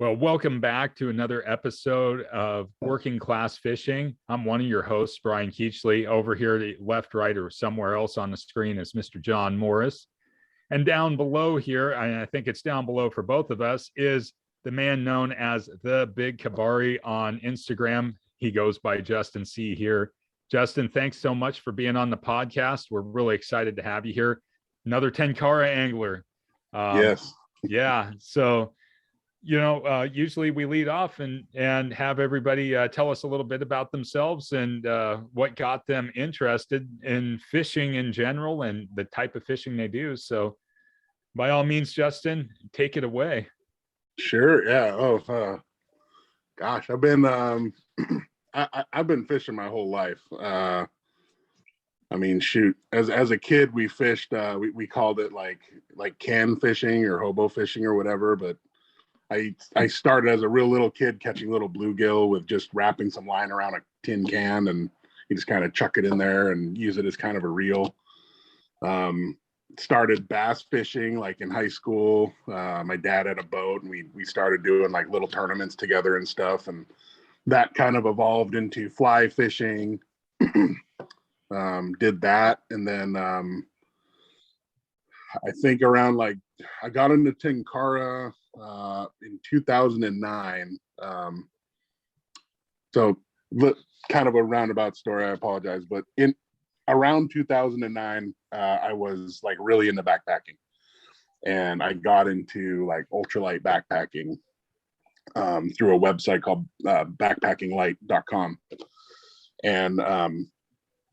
Well, welcome back to another episode of Working Class Fishing. I'm one of your hosts, Brian Keachley. Over here, the left, right, or somewhere else on the screen is Mr. John Morris. And down below here, I think it's down below for both of us, is the man known as the Big Kabari on Instagram. He goes by Justin C here. Justin, thanks so much for being on the podcast. We're really excited to have you here. Another Tenkara angler. Yes. Yeah. So, usually we lead off and have everybody tell us a little bit about themselves and what got them interested in fishing in general and the type of fishing they do. So by all means, Justin, take it away. Sure. Yeah. Gosh, I've been I've been fishing my whole life. Shoot, as a kid, we fished. We called it like can fishing or hobo fishing or whatever. But I started as a real little kid catching little bluegill with just wrapping some line around a tin can, and you just kind of chuck it in there and use it as kind of a reel. Started bass fishing like in high school. My dad had a boat, and we started doing like little tournaments together and stuff, and that kind of evolved into fly fishing. Did that, and then I think around like I got into Tenkara in 2009. So kind of a roundabout story. I apologize, but in around 2009, I was like really into backpacking, and I got into like ultralight backpacking through a website called backpackinglight.com. And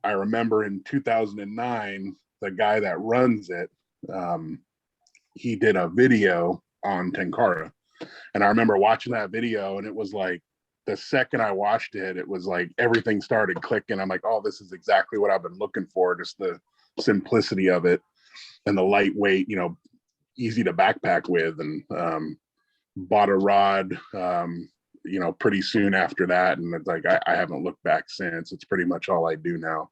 I remember in 2009, the guy that runs it, he did a video on Tenkara. And I remember watching that video, and it was like, the second I watched it, it was like everything started clicking. I'm like, oh, this is exactly what I've been looking for. Just the simplicity of it and the lightweight, easy to backpack with. And bought a rod, pretty soon after that. And it's like, I haven't looked back since. It's pretty much all I do now.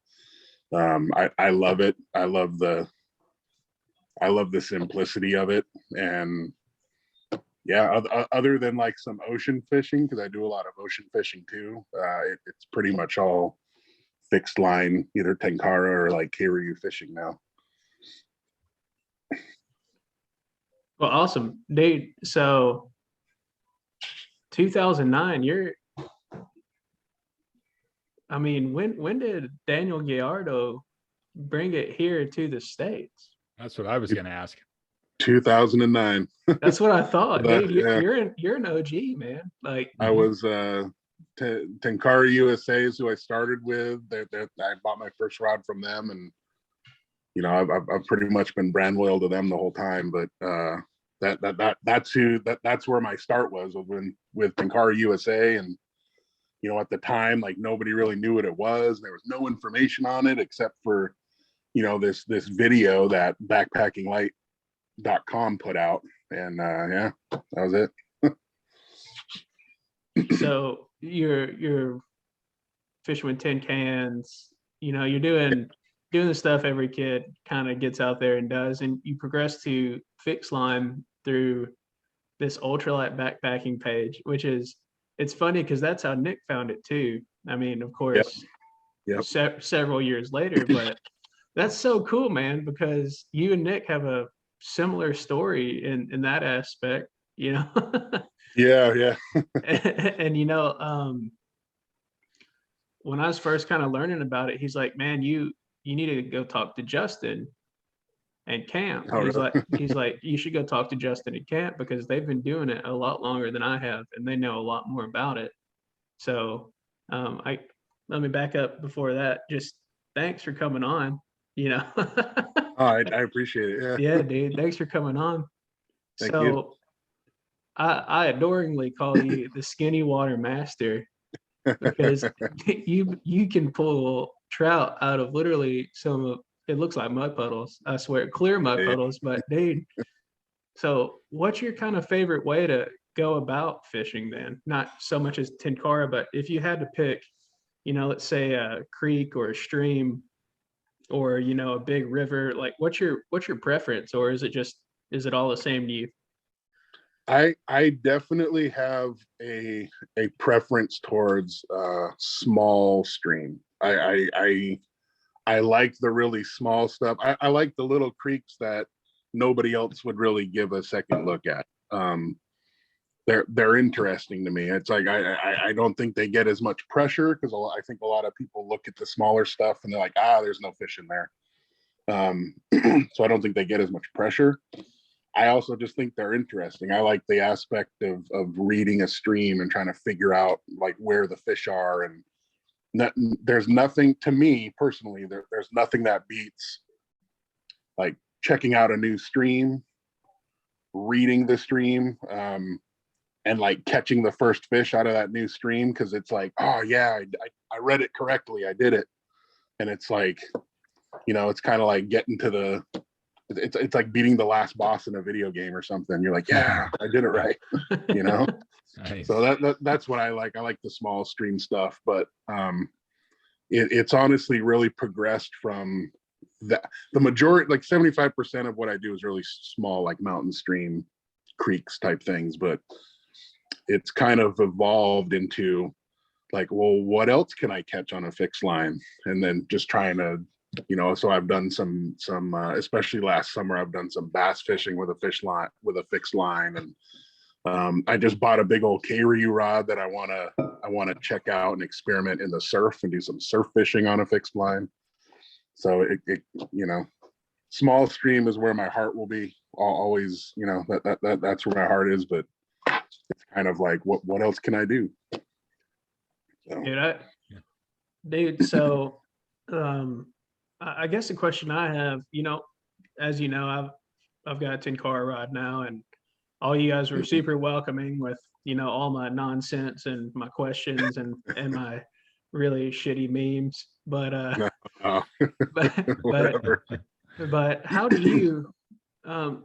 I love it. I love the simplicity of it. And yeah, other than like some ocean fishing, because I do a lot of ocean fishing too, it's pretty much all fixed line, either Tenkara or like Kiryu fishing now. Well, awesome, dude. So 2009, when did Daniel Gallardo bring it here to the States? That's what I was going to ask. 2009. That's what I thought, dude. Yeah. You're an OG, man. Like I was Tenkara USA is who I started with. I bought my first rod from them, and I've pretty much been brand loyal to them the whole time. But that's where my start was with Pinkar USA. And at the time, like, nobody really knew what it was. There was no information on it except for this video that backpackinglight.com put out. And yeah, that was it. So you're fishing with tin cans, you're doing the stuff every kid kind of gets out there and does, and you progress to fixed line through this ultralight backpacking page, it's funny because that's how Nick found it too. I mean, of course, Yep. Several years later, but that's so cool, man, because you and Nick have a similar story in that aspect, Yeah. and when I was first kind of learning about it, he's like, man, you need to go talk to Justin and Camp. Oh, he's really? like, you should go talk to Justin and Camp because they've been doing it a lot longer than I have, and they know a lot more about it. So let me back up before that. Just thanks for coming on. I appreciate it. Yeah, dude. Thanks for coming on. Thank you. I adoringly call you the skinny water master because you can pull trout out of literally it looks like mud puddles. I swear, clear mud puddles. But dude, so what's your kind of favorite way to go about fishing then? Not so much as Tenkara, but if you had to pick, let's say a creek or a stream or a big river, like what's your preference, or is it all the same to you? I definitely have a preference towards small stream. I like the really small stuff. I like the little creeks that nobody else would really give a second look at. They're interesting to me. It's like I don't think they get as much pressure because I think a lot of people look at the smaller stuff and they're like, there's no fish in there. So I don't think they get as much pressure. I also just think they're interesting. I like the aspect of reading a stream and trying to figure out like where the fish are. And there's nothing, to me personally, there's nothing that beats like checking out a new stream, reading the stream, and like catching the first fish out of that new stream. Cause it's like, oh yeah, I read it correctly. I did it. And it's like, it's kind of like getting to it's like beating the last boss in a video game or something. You're like, yeah, I did it right. Nice. So that's what I like. I like the small stream stuff, but it's honestly really progressed from the majority, like 75% of what I do is really small, like mountain stream, creeks type things, but it's kind of evolved into like, well, what else can I catch on a fixed line? And then just trying to, so I've done some especially last summer, I've done some bass fishing with a fixed line. And I just bought a big old K-Ryu rod that I want to check out and experiment in the surf and do some surf fishing on a fixed line. So it small stream is where my heart will be. I'll always, that's where my heart is, but it's kind of like, what else can I do? So. Dude, so I guess the question I have, as you know, I've got a Tenkara rod now, and all you guys were super welcoming with, all my nonsense and my questions and my really shitty memes. But but how do you I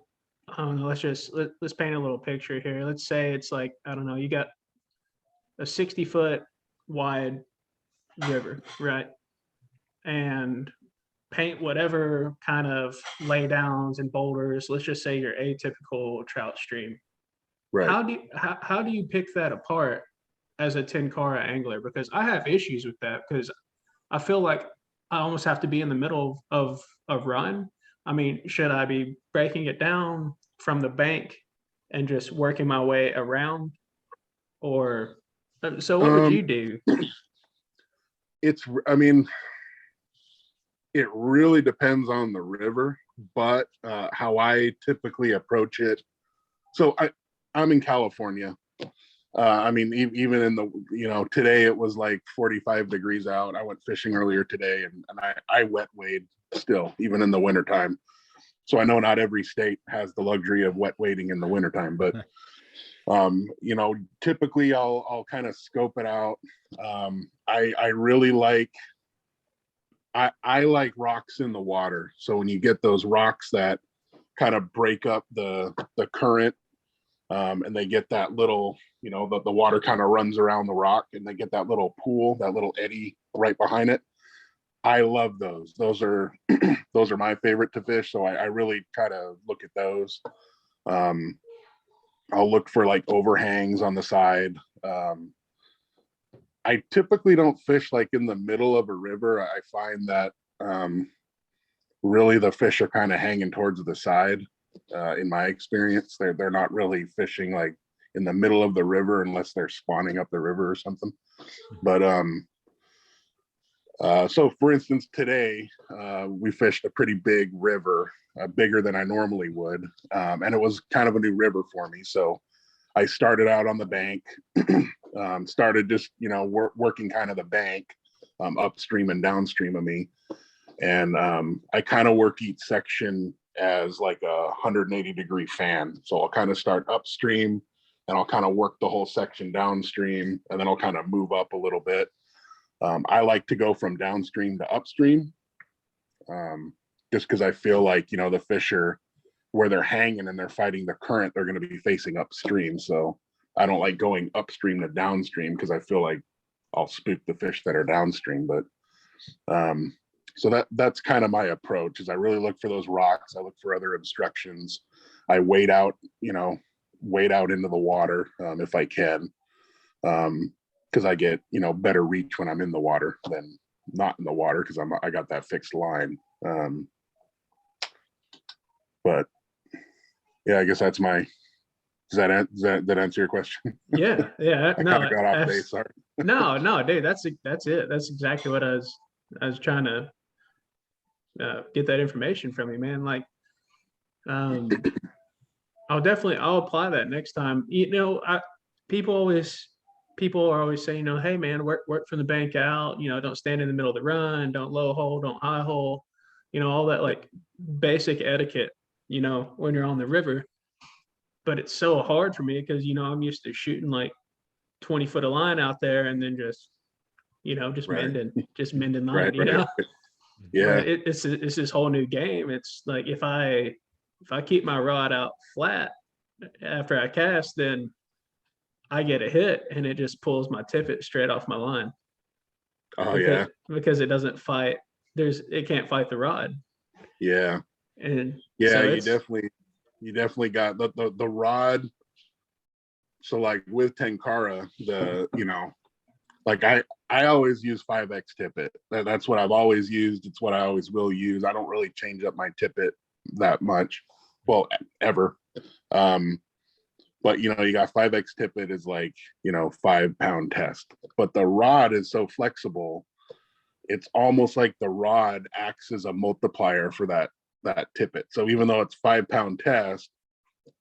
don't know, let's paint a little picture here. Let's say it's like, I don't know, you got a 60-foot wide river, right? And paint whatever kind of laydowns and boulders. Let's just say your atypical trout stream. Right. How do you pick that apart as a Tenkara angler? Because I have issues with that, because I feel like I almost have to be in the middle of run. I mean, should I be breaking it down from the bank and just working my way around? Or so what would you do? It really depends on the river, but how I typically approach it. So I'm in California. Even in the, today it was like 45 degrees out. I went fishing earlier today and I wet wade still, even in the wintertime. So I know not every state has the luxury of wet wading in the wintertime, but typically I'll kind of scope it out. I really like, I like rocks in the water. So when you get those rocks that kind of break up the current, and they get that little, the water kind of runs around the rock and they get that little pool, that little eddy right behind it. I love those. Those are my favorite to fish. So I really try to look at those. I'll look for like overhangs on the side. I typically don't fish like in the middle of a river. I find that really the fish are kind of hanging towards the side. In my experience, they're not really fishing like in the middle of the river unless they're spawning up the river or something. But so for instance, today we fished a pretty big river, bigger than I normally would, and it was kind of a new river for me. So I started out on the bank, started just working kind of the bank upstream and downstream of me, and I kind of work each section as like a 180-degree fan. So I'll kind of start upstream and I'll kind of work the whole section downstream, and then I'll kind of move up a little bit. I like to go from downstream to upstream, just because I feel like, the fish are where they're hanging and they're fighting the current, they're going to be facing upstream. So I don't like going upstream to downstream because I feel like I'll spook the fish that are downstream. But so that's kind of my approach, is I really look for those rocks. I look for other obstructions. I wade out, wade out into the water if I can, because I get, you know, better reach when I'm in the water than not in the water, because I got that fixed line. But yeah, I guess that's my. Does that answer your question? Yeah. I kind of got off base. Sorry. No, dude, that's it. That's exactly what I was trying to get that information from you, man. Like, I'll apply that next time. You know, people are always saying, you know, hey man, work from the bank out, you know, don't stand in the middle of the run, don't low hole, don't high hole, you know, all that like basic etiquette, you know, when you're on the river. But it's so hard for me because, you know, I'm used to shooting like 20 foot of line out there and then just, you know, just Right. mending line, Right, you know? Yeah. But it's this whole new game. It's like if I keep my rod out flat after I cast, then I get a hit and it just pulls my tippet straight off my line. Oh yeah. Because it doesn't fight. It can't fight the rod. Yeah. And yeah, so you definitely got the rod. So like with Tenkara, you know, like I always use 5X tippet. That's what I've always used. It's what I always will use. I don't really change up my tippet that much. Well, ever. But you know, you got 5X tippet is like, you know, 5-pound test. But the rod is so flexible, it's almost like the rod acts as a multiplier for that tippet. So even though it's 5-pound test,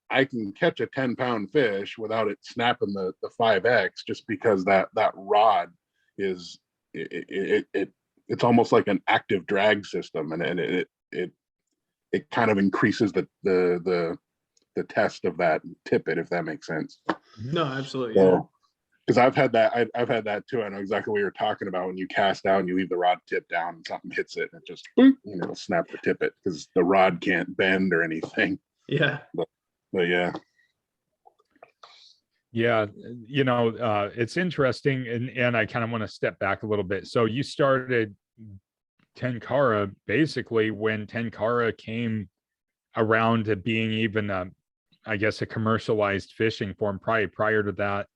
I can catch a 10-pound fish without it snapping the 5X, just because that rod is it's almost like an active drag system, and it kind of increases the test of that tippet, if that makes sense. No, absolutely. So, yeah. Because I've had that too. I know exactly what you're talking about. When you cast out and you leave the rod tip down and something hits it, and it just, you know, it'll snap the tippet because the rod can't bend or anything. Yeah. But yeah. Yeah, you know, it's interesting, and I kind of want to step back a little bit. So you started Tenkara basically when Tenkara came around to being even, I guess, a commercialized fishing form. Probably prior to that,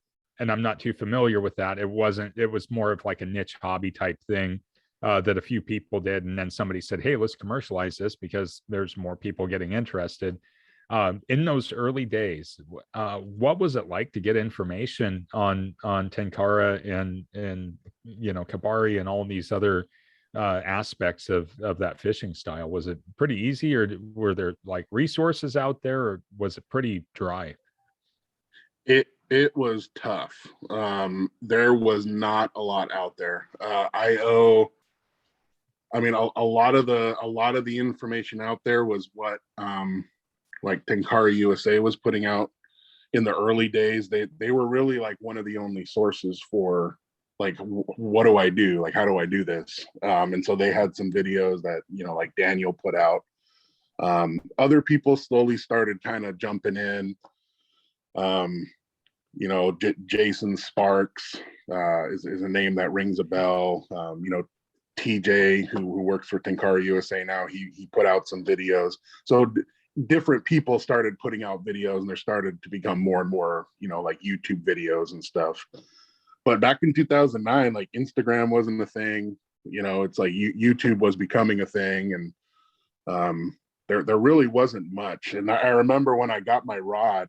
and I'm not too familiar with that. It was more of like a niche hobby type thing that a few people did, and then somebody said, "Hey, let's commercialize this because there's more people getting interested." In those early days, what was it like to get information on Tenkara and you know, Kabari and all these other aspects of that fishing style? Was it pretty easy, or were there like resources out there, or was it pretty dry? It was tough. There was not a lot out there. I mean, a lot of the information out there was what like Tenkara USA was putting out in the early days. They were really like one of the only sources for like, what do I do? Like, how do I do this? And so they had some videos that, you know, like Daniel put out. Other people slowly started kind of jumping in. You know, Jason Sparks is a name that rings a bell. You know, TJ, who works for Tenkara USA now, he put out some videos. So different people started putting out videos, and there started to become more and more, you know, like YouTube videos and stuff. But back in 2009, like Instagram wasn't a thing. You know, it's like YouTube was becoming a thing, and there really wasn't much. And I remember when I got my rod,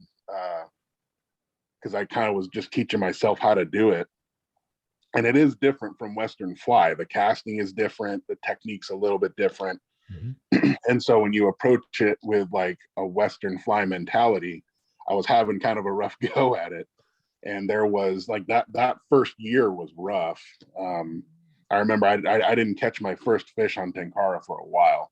because I kind of was just teaching myself how to do it. And it is different from Western fly. The casting is different. The technique's a little bit different. Mm-hmm. And so when you approach it with like a Western fly mentality, I was having kind of a rough go at it. And there was like that first year was rough. I remember I didn't catch my first fish on Tenkara for a while.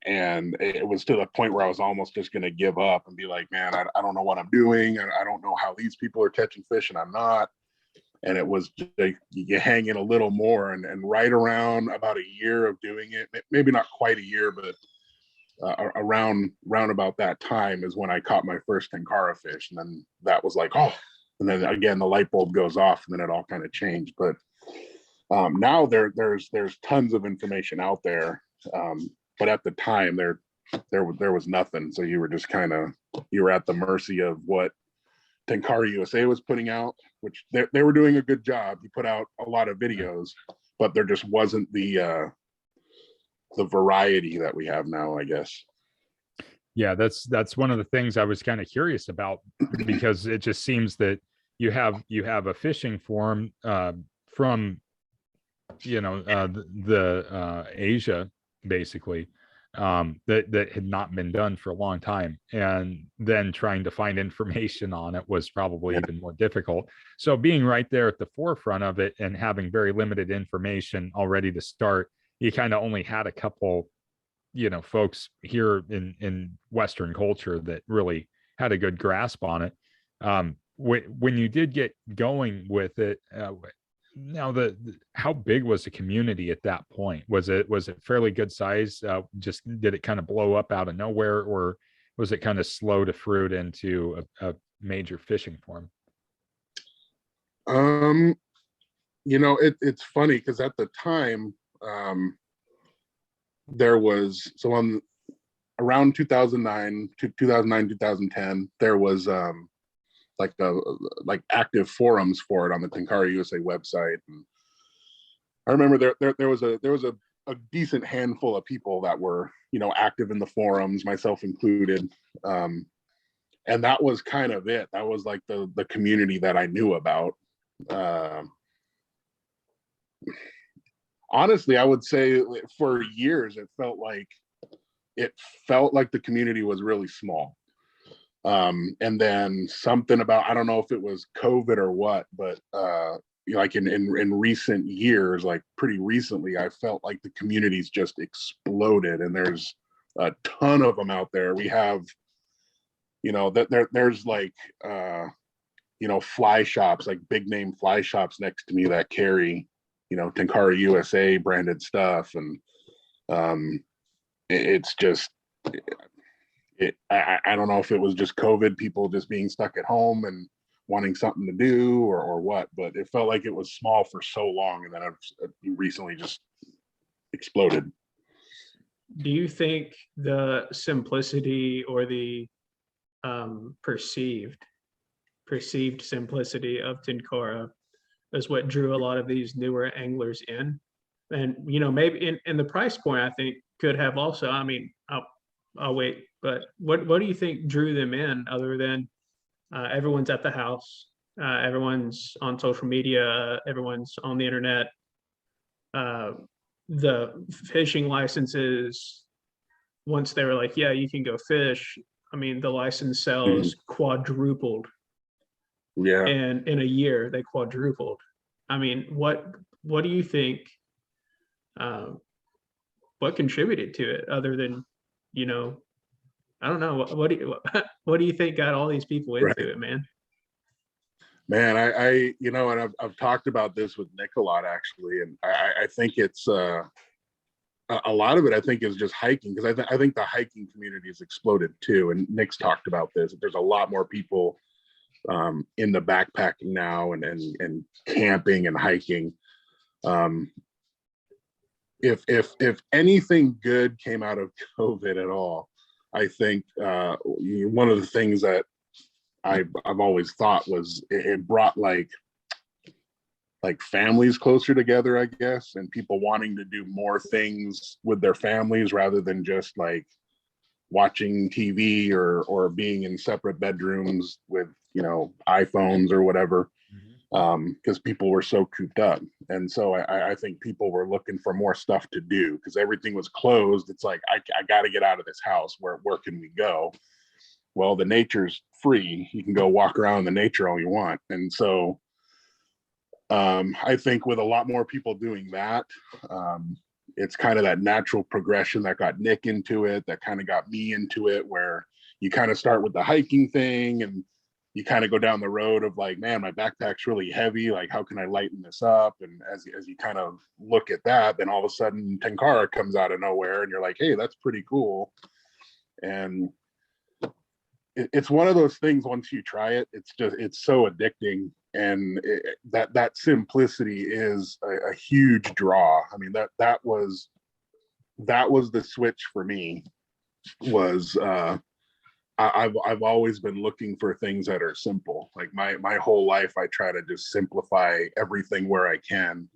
And it was to the point where I was almost just going to give up and be like, man, I don't know what I'm doing. I don't know how these people are catching fish and I'm not. And it was just like, you hang in a little more, and right around about a year of doing it, maybe not quite a year, but around about that time is when I caught my first Tenkara fish. And then that was like, oh, and then again, the light bulb goes off, and then it all kind of changed. But now there's tons of information out there. But at the time, there there was nothing. So you were just you were at the mercy of what Tenkara USA was putting out, which they were doing a good job. He put out a lot of videos, but there just wasn't the variety that we have now, I guess. Yeah, that's one of the things I was kind of curious about, because it just seems that you have a fishing forum from the Asia, basically, that had not been done for a long time, and then trying to find information on it was probably even more difficult. So being right there at the forefront of it and having very limited information already to start, you kind of only had a couple folks here in Western culture that really had a good grasp on it. When you did get going with it, now how big was the community at that point? Was it fairly good size? Just did it kind of blow up out of nowhere, or was it kind of slow to fruit into a major fishing forum? It's funny because at the time, there was around 2009 to 2010, there was active forums for it on the Tenkara USA website. And I remember there was a decent handful of people that were active in the forums, myself included. And that was kind of it. That was like the community that I knew about. Honestly, I would say for years it felt like the community was really small. And then something about, I don't know if it was COVID or what, but like in recent years, like pretty recently, I felt like the community's just exploded, and there's a ton of them out there. We have, there's like fly shops, like big name fly shops next to me that carry Tenkara USA branded stuff, and it's just I don't know if it was just COVID, people just being stuck at home and wanting something to do or what, but it felt like it was small for so long, and then it recently just exploded. Do you think the simplicity or the perceived simplicity of Tenkara is what drew a lot of these newer anglers in? And maybe in the price point, I think could have also. I mean, I'll wait. But what do you think drew them in, other than everyone's at the house, everyone's on social media, everyone's on the internet, the fishing licenses, once they were like, yeah, you can go fish, I mean, the license sales quadrupled. Yeah. And in a year, they quadrupled. I mean, what do you think, what contributed to it, other than, I don't know, what do you think got all these people into it, man? Man, I and I've talked about this with Nick a lot, actually, and I think it's a lot of it, I think, is just hiking, because I think the hiking community has exploded too, and Nick's talked about this. There's a lot more people in the backpacking now and camping and hiking. If anything good came out of COVID at all, I think one of the things that I've always thought was it brought like families closer together, I guess, and people wanting to do more things with their families rather than just like watching TV or being in separate bedrooms with iPhones or whatever, because people were so cooped up. And so I think people were looking for more stuff to do because everything was closed. It's like, I got to get out of this house. Where can we go? Well, the nature's free. You can go walk around in the nature all you want. And so I think with a lot more people doing that, it's kind of that natural progression that got Nick into it, that kind of got me into it, where you kind of start with the hiking thing and you kind of go down the road of like, man, my backpack's really heavy. Like, how can I lighten this up? And as you kind of look at that, then all of a sudden Tenkara comes out of nowhere and you're like, hey, that's pretty cool. And it's one of those things, once you try it, it's so addicting. And that simplicity is a huge draw. I mean, that was the switch for me. was I've always been looking for things that are simple. Like my whole life, I try to just simplify everything where I can.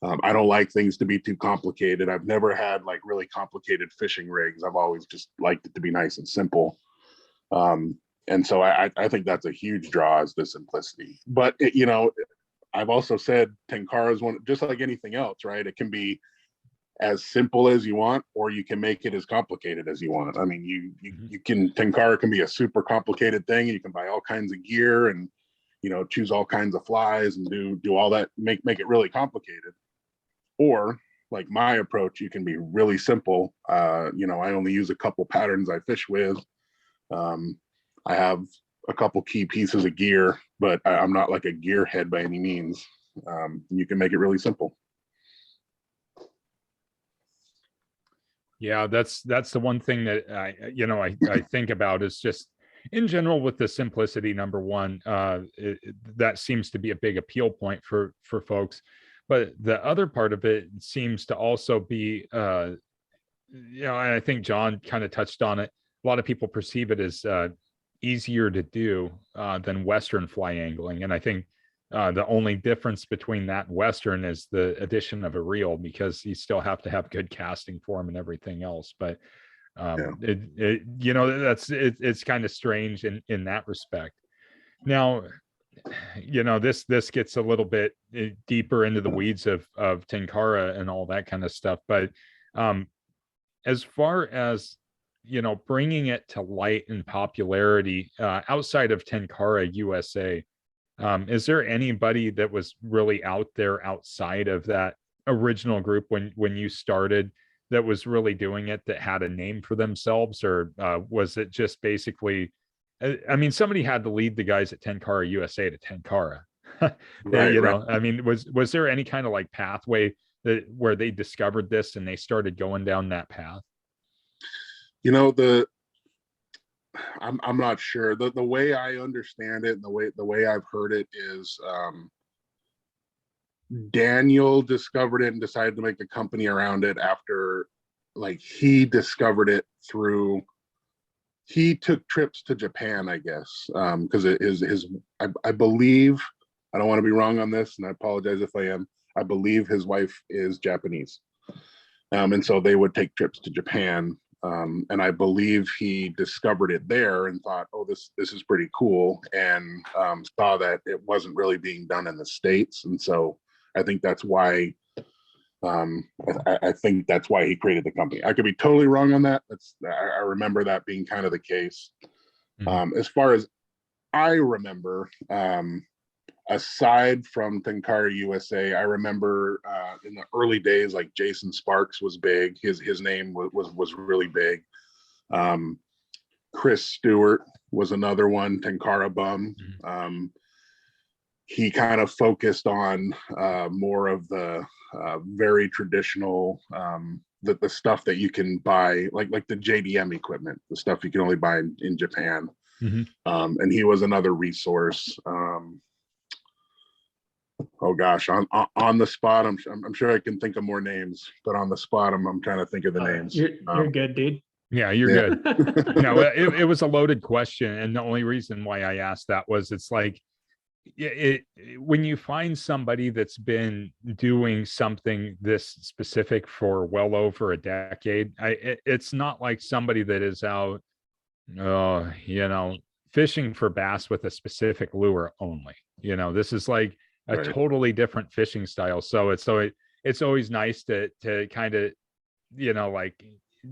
I don't like things to be too complicated. I've never had like really complicated fishing rigs. I've always just liked it to be nice and simple. And so I think that's a huge draw, is the simplicity. But I've also said Tenkara is one, just like anything else, right? It can be as simple as you want, or you can make it as complicated as you want. I mean, you can, Tenkara can be a super complicated thing. You can buy all kinds of gear and, choose all kinds of flies and do all that, make it really complicated. Or like my approach, you can be really simple. I only use a couple patterns I fish with. I have a couple key pieces of gear, but I'm not like a gearhead by any means. You can make it really simple. Yeah, that's the one thing that I think about is just in general with the simplicity. Number one, that seems to be a big appeal point for folks. But the other part of it seems to also be, and I think John kind of touched on it. A lot of people perceive it as easier to do than Western fly angling. And I think the only difference between that and Western is the addition of a reel, because you still have to have good casting form and everything else. But it's kind of strange in that respect. Now, this gets a little bit deeper into the weeds of Tenkara and all that kind of stuff. But as far as, bringing it to light and popularity outside of Tenkara USA, is there anybody that was really out there outside of that original group when you started that was really doing it, that had a name for themselves? Or was it just basically, I mean, somebody had to lead the guys at Tenkara USA to Tenkara. Right. I mean, was there any kind of like pathway where they discovered this and they started going down that path? I'm not sure. The way I understand it, the way I've heard it is, Daniel discovered it and decided to make a company around it after, like, he discovered it through, he took trips to Japan, I guess, because I believe, I don't want to be wrong on this, and I apologize if I am. I believe his wife is Japanese, and so they would take trips to Japan. And I believe he discovered it there and thought, oh, this is pretty cool, and saw that it wasn't really being done in the States. And so I think that's why I think that's why he created the company. I could be totally wrong on that. I remember that being kind of the case. As far as I remember, aside from Tenkara USA, I remember in the early days, like Jason Sparks was big. His name was really big. Chris Stewart was another one, Tenkara bum. He kind of focused on more of the very traditional, the stuff that you can buy, like the JDM equipment, the stuff you can only buy in Japan. And he was another resource. Oh gosh, on the spot, I'm sure I can think of more names, but on the spot, I'm trying to think of the names. You're good, dude. Yeah, you're good. No, it was a loaded question, and the only reason why I asked that was it's like, when you find somebody that's been doing something this specific for well over a decade, it's not like somebody that is out, fishing for bass with a specific lure only. This is like a totally different fishing style. So it's always nice to kind of, like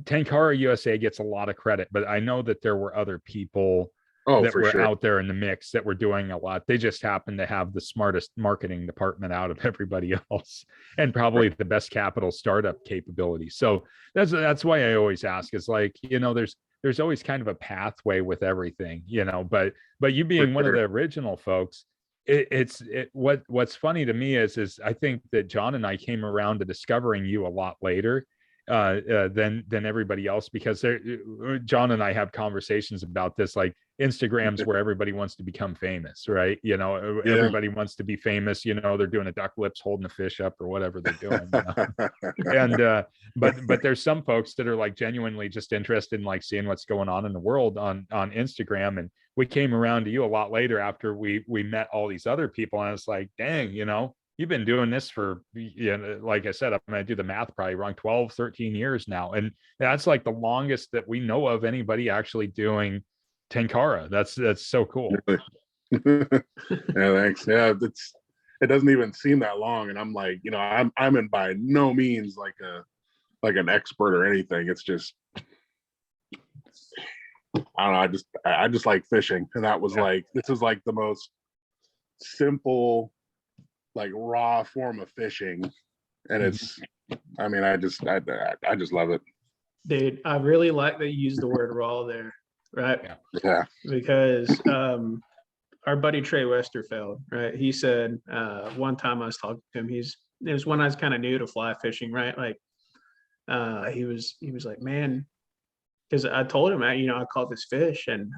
Tenkara USA gets a lot of credit, but I know that there were other people that were out there in the mix that were doing a lot. They just happen to have the smartest marketing department out of everybody else, and probably the best capital startup capability. So that's why I always ask, is like, there's always kind of a pathway with everything, but you being one of the original folks, what's funny to me is I think that John and I came around to discovering you a lot later. than everybody else, because John and I have conversations about this, like Instagram's where everybody wants to become famous, right? You know, everybody wants to be famous. You know, they're doing a duck lips, holding a fish up, or whatever they're doing. You know? And but there's some folks that are like genuinely just interested in like seeing what's going on in the world on Instagram. And we came around to you a lot later after we met all these other people, and it's like, dang, you know, you've been doing this for, you know, like I said, I'm going to do the math probably wrong, 12, 13 years now. And that's like the longest that we know of anybody actually doing Tenkara. That's so cool. Yeah, thanks. Yeah, it doesn't even seem that long. And I'm like, you know, I'm in by no means like an expert or anything. It's just, I don't know, I just like fishing. And that was like, this is like the most simple, like raw form of fishing, and it's, I mean, I just love it, Dude. I really like that you use the word raw there, right? Yeah. Because our buddy Trey Westerfeld, right? He said one time I was talking to him, it was when I was kind of new to fly fishing, right? Like he was like, man, because I told him, you know, I caught this fish, and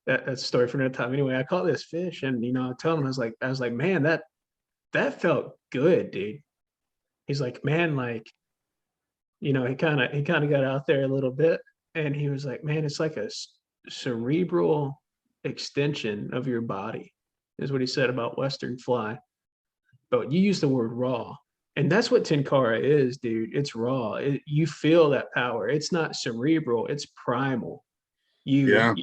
that's a story for another time. Anyway, I caught this fish, and you know, I told him, I was like, man, that felt good, dude. He's like, man, like, you know, he kind of got out there a little bit, and he was like, man, it's like a cerebral extension of your body, is what he said about Western fly. But you use the word raw, and that's what Tenkara is, dude. It's raw. You feel that power. It's not cerebral. It's primal. You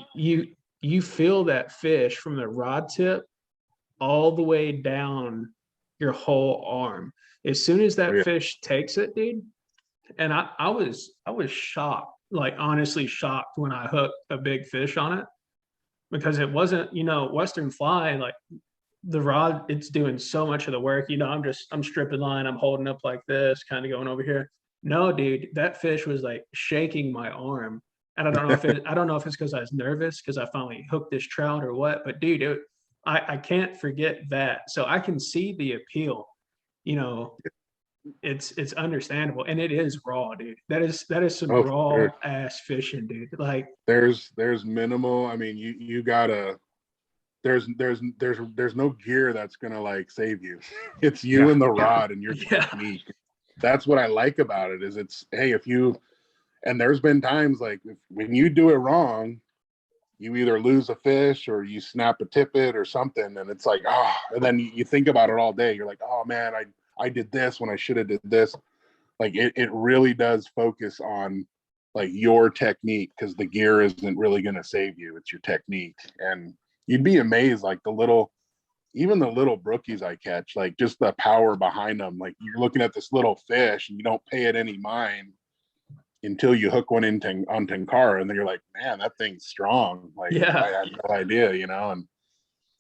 feel that fish from the rod tip all the way down your whole arm. As soon as that fish takes it, dude. And I was shocked, like honestly shocked, when I hooked a big fish on it, because it wasn't, you know, Western fly, like the rod, it's doing so much of the work. You know, I'm stripping line, I'm holding up like this, kind of going over here. No, dude, that fish was like shaking my arm. And I don't know if it's because I was nervous because I finally hooked this trout or what, but dude, I can't forget that. So I can see the appeal. You know, it's understandable, and it is raw, dude. That is some raw ass fishing, dude. Like there's minimal. I mean, you gotta. There's no gear that's gonna like save you. It's you and the rod and your technique. That's what I like about it. Is it's, hey, if you, and there's been times like when you do it wrong, you either lose a fish or you snap a tippet or something, and it's like, and then you think about it all day. You're like, oh man, I did this when I should have did this. Like it really does focus on like your technique, because the gear isn't really going to save you. It's your technique. And you'd be amazed, like even the little brookies I catch, like just the power behind them. Like you're looking at this little fish and you don't pay it any mind until you hook one on Tenkara, and then you're like, man, that thing's strong. Like I had no idea, you know. And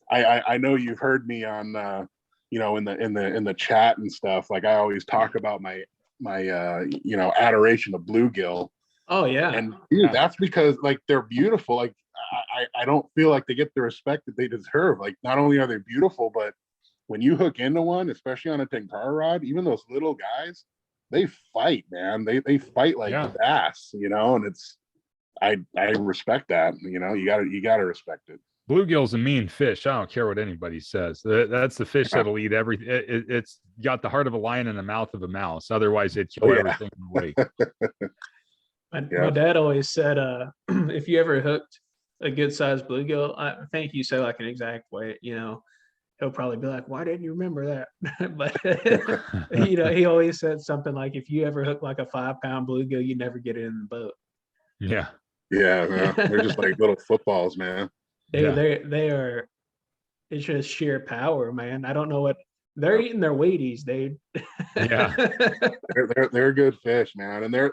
I know you've heard me on you know, in the chat and stuff. Like I always talk about my you know, adoration of bluegill. Oh yeah. And dude, that's because like they're beautiful. Like I don't feel like they get the respect that they deserve. Like not only are they beautiful, but when you hook into one, especially on a Tenkara rod, even those little guys, they fight, man. They fight like bass, you know. And it's, I respect that. You know, you gotta respect it. Bluegill's a mean fish. I don't care what anybody says. That's the fish that'll eat everything. It's got the heart of a lion and the mouth of a mouse. Otherwise, it'd kill everything in the way. My dad always said, if you ever hooked a good sized bluegill, I think you say like an exact weight, you know, he'll probably be like, why didn't you remember that? But you know, he always said something like, if you ever hook like a 5-pound bluegill, you never get it in the boat. Yeah. Yeah, man. They're just like little footballs, man. They are, it's just sheer power, man. I don't know what they're eating, their Wheaties, dude. Yeah. they're good fish, man. And they're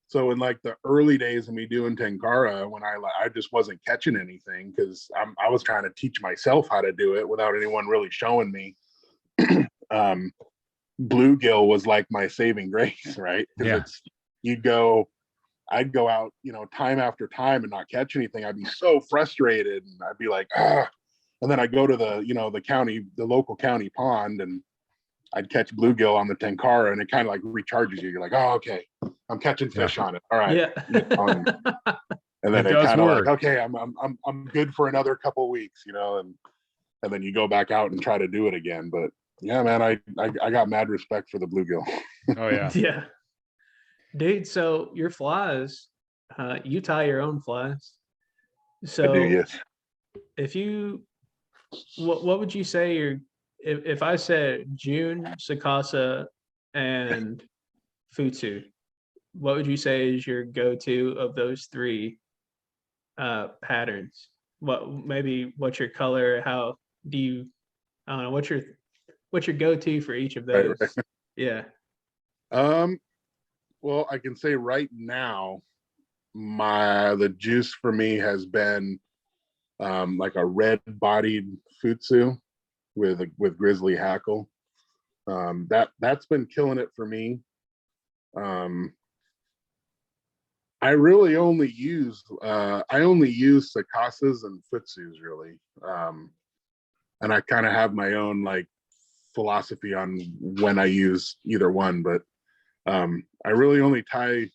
so in like the early days of me doing Tenkara, when I just wasn't catching anything because I was trying to teach myself how to do it without anyone really showing me. Bluegill was like my saving grace, right? Because I'd go out, you know, time after time and not catch anything. I'd be so frustrated, and I'd be like, and then I go to the, you know, the local county pond, and I'd catch bluegill on the Tenkara, and it kind of like recharges you. You're like, oh, okay, I'm catching fish on it. All right. Yeah. And then It it does kind of work. like, okay, I'm good for another couple weeks, you know, and then you go back out and try to do it again. But yeah, man, I got mad respect for the bluegill. Oh yeah. Yeah. Dude, so your flies, you tie your own flies. So I do, yes. if you, what would you say your, if I said June, Sakasa, and Futsu, what would you say is your go-to of those three patterns? What's your color? How do you, I don't know, what's your go-to for each of those? Right. Yeah. Well, I can say right now, the juice for me has been like a red-bodied Futsu with grizzly hackle. That's been killing it for me. I really only use Sakasas and Futsus really, and I kind of have my own like philosophy on when I use either one, but I really only tie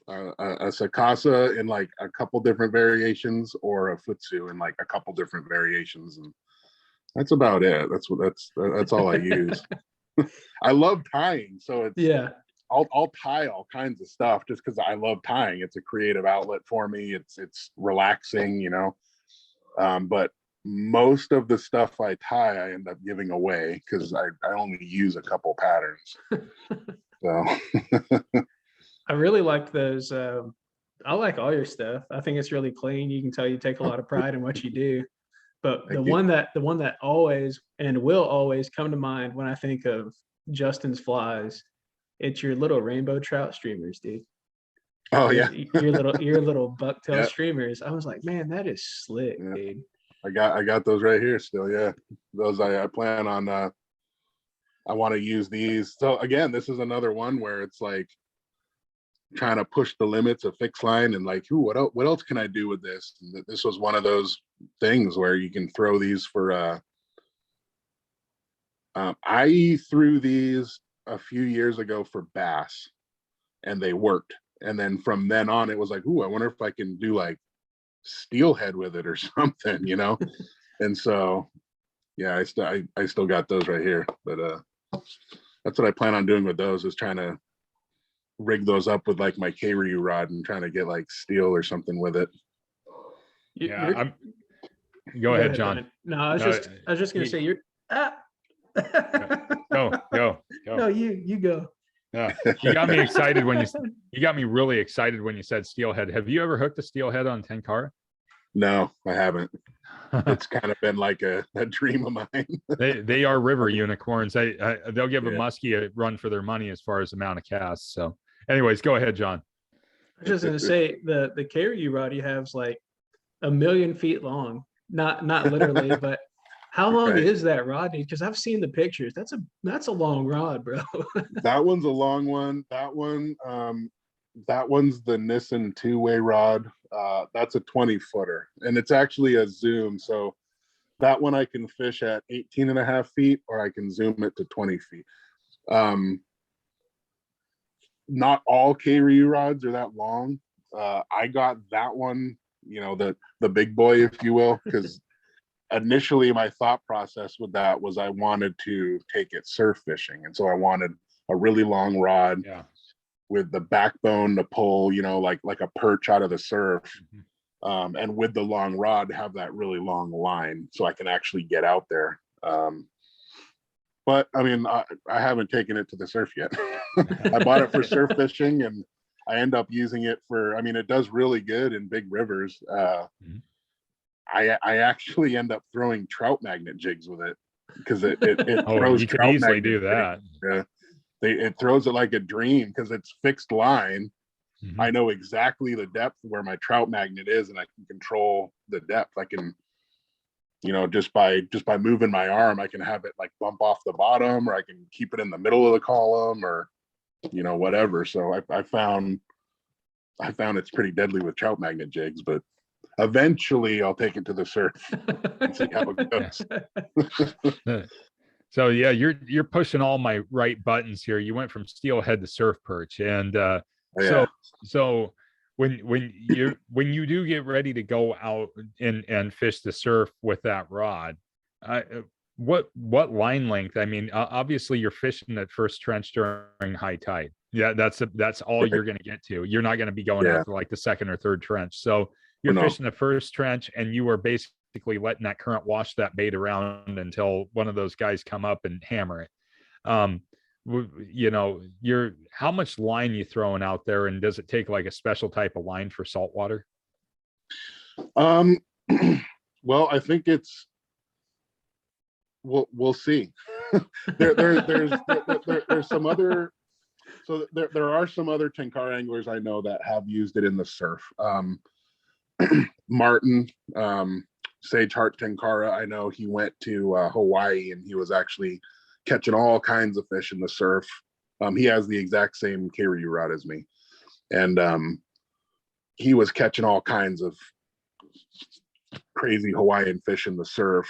a Sakasa in like a couple different variations, or a Futsu in like a couple different variations, and that's about it. That's all I use. I love tying, so it's Yeah. I'll tie all kinds of stuff just because I love tying. It's a creative outlet for me. It's relaxing, you know. But most of the stuff I tie, I end up giving away because I only use a couple patterns. So I really like those. I like all your stuff. I think it's really clean. You can tell you take a lot of pride in what you do. But the one that always and will always come to mind when I think of Justin's flies, it's your little rainbow trout streamers, dude. oh yeah, your little bucktail Yeah. streamers. I was like, man, that is slick, Yeah. dude. I got those right here still. Yeah, those I plan on. I want to use these. So again, this is another one where it's like trying to push the limits of fixed line and like, ooh, what else can I do with this? And this was one of those things where you can throw these for. I threw these a few years ago for bass, and they worked. And then from then on, it was like, ooh, I wonder if I can do like steelhead with it or something, you know. And so yeah, I still got those right here, but that's what I plan on doing with those, is trying to rig those up with like my K-Ryu rod and trying to get like steel or something with it. Yeah, go ahead, John. Brian. No, I was just gonna say you're Go. No, you go. Yeah, you got me excited when you got me really excited when you said steelhead. Have you ever hooked a steelhead on Tenkara? No, I haven't. It's kind of been like a dream of mine. They are river unicorns. They'll give a Yeah. muskie a run for their money as far as amount of casts. So anyways, go ahead, John. I was just gonna say the K-Ryu rod you have is like 1,000,000 feet long. Not literally, but how long Right. is that rod, dude? Because I've seen the pictures. That's a long rod, bro. That one's a long one. That one's the Nissan two-way rod. That's a 20-footer, and it's actually a zoom. So that one I can fish at 18.5 feet, or I can zoom it to 20 feet. Not all K-Ryu rods are that long. I got that one, you know, the big boy, if you will, because initially my thought process with that was I wanted to take it surf fishing, and so I wanted a really long rod. Yeah. With the backbone to pull, you know, like a perch out of the surf, and with the long rod, have that really long line so I can actually get out there. But I mean, I haven't taken it to the surf yet. I bought it for surf fishing, and I end up using it for. I mean, it does really good in big rivers. I actually end up throwing trout magnet jigs with it because it throws. You could trout easily magnet do that. jigs. It throws it like a dream because it's fixed line. I know exactly the depth where my trout magnet is, and I can control the depth. I can, you know, just by moving my arm, I can have it like bump off the bottom, or I can keep it in the middle of the column, or, you know, whatever. So I found it's pretty deadly with trout magnet jigs, but eventually I'll take it to the surf and see how it goes. So yeah, you're pushing all my right buttons here. You went from steelhead to surf perch, and Yeah. so when you do get ready to go out and fish the surf with that rod, uh, what line length? I mean, obviously you're fishing that first trench during high tide. Yeah, that's all you're going to get to. You're not going to be going Yeah. after like the second or third trench. So you're No. fishing the first trench, and you are basically letting that current wash that bait around until one of those guys come up and hammer it. Um, you know, how much line you throwing out there, and does it take like a special type of line for saltwater? Well, I think we'll see. There's some other, so there are some other Tenkara anglers I know that have used it in the surf. Martin, Sage Heart Tenkara, I know he went to Hawaii, and he was actually catching all kinds of fish in the surf. He has the exact same K-Ryu rod as me, and he was catching all kinds of crazy Hawaiian fish in the surf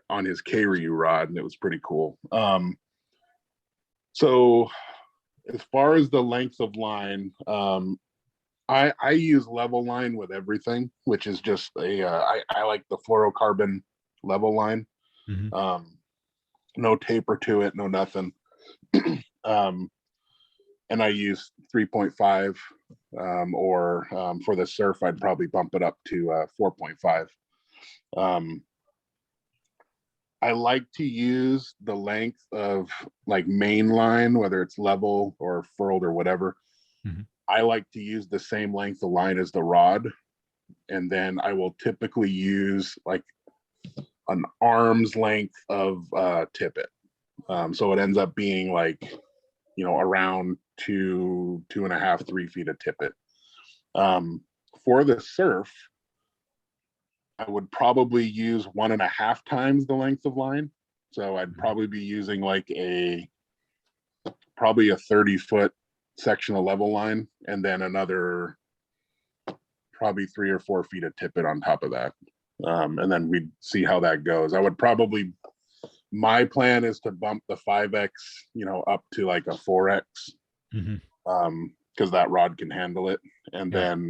on his K-Ryu rod, and it was pretty cool. So as far as the length of line, I use level line with everything, which is just I like the fluorocarbon level line. Mm-hmm. No taper to it, no nothing. And I use 3.5, or for the surf, I'd probably bump it up to 4.5. I like to use the length of like main line, whether it's level or furled or whatever. Mm-hmm. I like to use the same length of line as the rod. And then I will typically use like an arm's length of tippet. So it ends up being like, around 2.5, 3 feet of tippet. For the surf, I would probably use 1.5 times the length of line. So I'd probably be using like probably a 30-foot section of level line, and then another probably 3 or 4 feet of tippet on top of that. And then we'd see how that goes. My plan is to bump the 5X, up to like a 4X, because that rod can handle it. And then,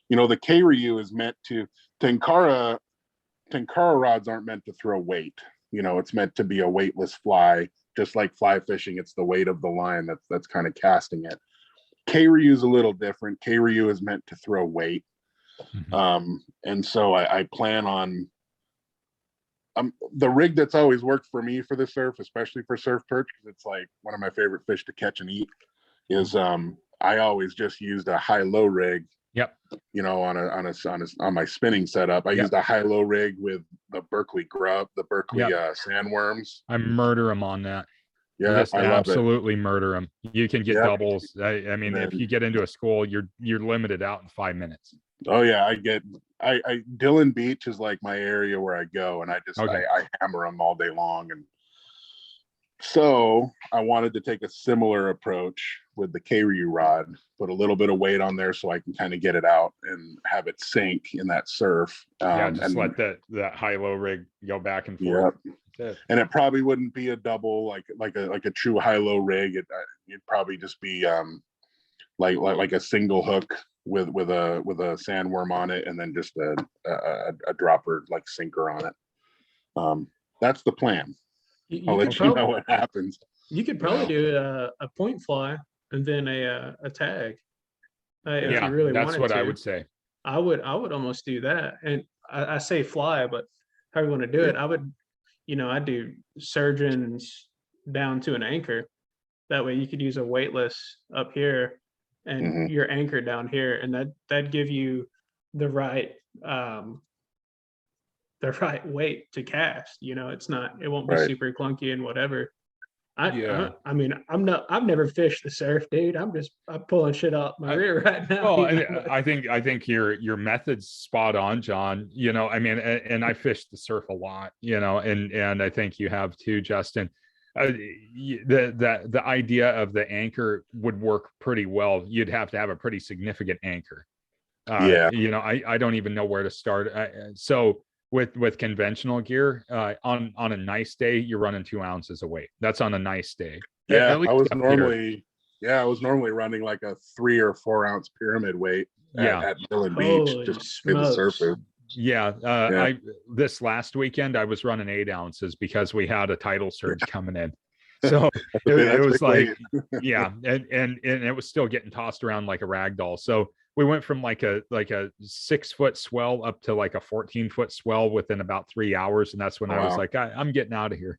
the K-Ryu is meant to, Tenkara rods aren't meant to throw weight. It's meant to be a weightless fly, just like fly fishing. It's the weight of the line that's kind of casting it. K-Ryu is a little different. K-Ryu is meant to throw weight. And so I plan on, the rig that's always worked for me for the surf, especially for surf perch, because it's like one of my favorite fish to catch and eat, is I always just used a high-low rig. Yep. On my spinning setup, I used a high-low rig with the Berkeley grub, the Berkeley sandworms. I murder them on that. Yeah, just I love absolutely murder them. You can get doubles. I mean, if you get into a school, you're limited out in 5 minutes. Oh yeah, Dillon Beach is like my area where I go, and I hammer them all day long. And so I wanted to take a similar approach with the K-Ryu rod, put a little bit of weight on there so I can kind of get it out and have it sink in that surf. Just let that high-low rig go back and forth. Yeah. And it probably wouldn't be a double like a true high-low rig. It'd probably just be like a single hook with a sandworm on it, and then just a dropper like sinker on it. That's the plan. I'll let you know what happens. You could probably do a point fly and then a tag. If you really that's wanted what to. I would say. I would almost do that. And I say fly, but how you want to do it? I would, I do surgeons down to an anchor. That way you could use a weightless up here and your anchor down here, and that'd give you the right weight to cast. It won't be super clunky and whatever. I mean, I've never fished the surf, dude. I'm pulling shit out my rear right now. Well, I think your method's spot on, John. I mean, and I fished the surf a lot, and I think you have too, Justin. The idea of the anchor would work pretty well. You'd have to have a pretty significant anchor. I don't even know where to start. So with conventional gear, on a nice day, you're running 2 ounces of weight. That's on a nice day. Yeah, At least I was up normally running like a 3 or 4 ounce pyramid weight Yeah. at Dillon Holy Beach, just to the smokes. surface. Yeah. Yeah. I this last weekend I was running 8 ounces because we had a tidal surge coming in. So it was like, yeah, and it was still getting tossed around like a rag doll. So we went from like a 6-foot swell up to like a 14-foot swell within about 3 hours, and that's when I was Wow. like, I'm getting out of here.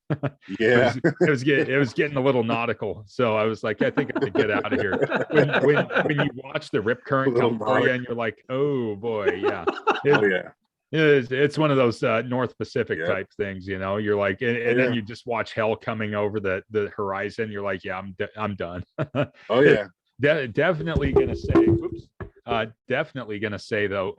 Yeah. it was getting a little nautical. So I was like, I think I could get out of here. When you watch the rip current come for you, and you're like, oh boy, yeah. Oh yeah. It's one of those North Pacific Yep. type things, you know. You're like, and then you just watch hell coming over the horizon. You're like, yeah, I'm done. Oh yeah. Definitely gonna say, oops. Definitely gonna say though,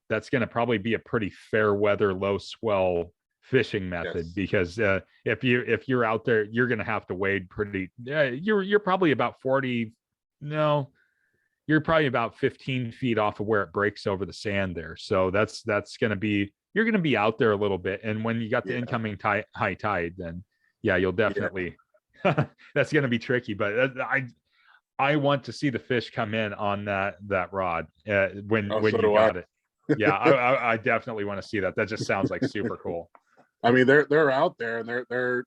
that's gonna probably be a pretty fair weather, low swell fishing method, Yes. because if you're out there, you're gonna have to wade pretty. You're probably about 40. No, you're probably about 15 feet off of where it breaks over the sand there. So that's going to be, you're going to be out there a little bit. And when you got the incoming high tide, then yeah, you'll definitely, that's going to be tricky. But I want to see the fish come in on that rod when you got it. Yeah, I definitely want to see that. That just sounds like super cool. I mean, they're out there, and they're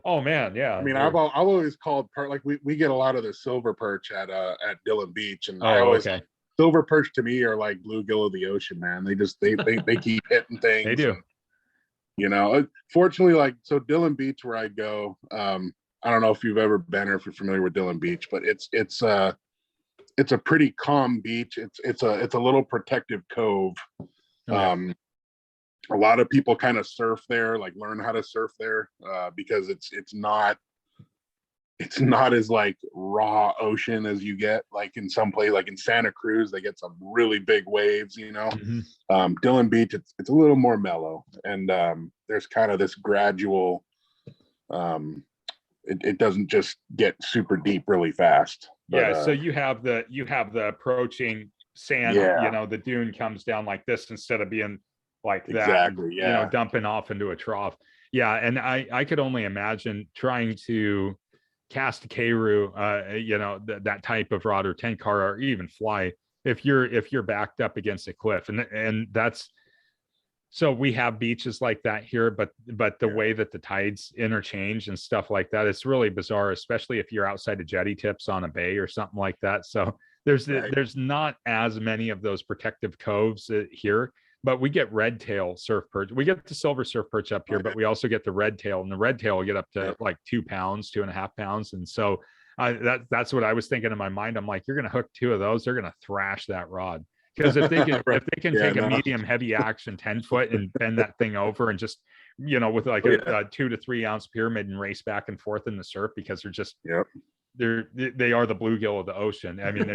Oh man, yeah. I mean, I've always called perch, like we get a lot of the silver perch at Dillon Beach, and I always silver perch to me are like bluegill of the ocean, man. They just they keep hitting things. They do. And, you know, fortunately, like, so Dillon Beach where I go, I don't know if you've ever been or if you're familiar with Dillon Beach, but it's a pretty calm beach. It's a little protective cove. A lot of people kind of surf there, like learn how to surf there, because it's not as like raw ocean as you get like in some place, like in Santa Cruz, they get some really big waves, you know. Mm-hmm. Dillon Beach, it's a little more mellow, and there's kind of this gradual, it doesn't just get super deep really fast. But, so you have the approaching sand, you know, the dune comes down like this instead of being like that, exactly, you know, dumping off into a trough. Yeah, and I could only imagine trying to cast a Keiru, you know, that type of rod, or Tenkara, or even fly, if you're backed up against a cliff, and that's, so we have beaches like that here, but the way that the tides interchange and stuff like that, it's really bizarre, especially if you're outside of jetty tips on a bay or something like that. So there's not as many of those protective coves here. But we get red tail surf perch. We get the silver surf perch up here, but we also get the red tail, and the red tail will get up to like 2 pounds, 2.5 pounds. And so that's what I was thinking in my mind. I'm like, you're going to hook 2 of those, they're going to thrash that rod. Because if they can take a medium heavy action 10-foot and bend that thing over, and just, you know, with like a 2 to 3 ounce pyramid, and race back and forth in the surf, because they're just, they are the bluegill of the ocean. I mean,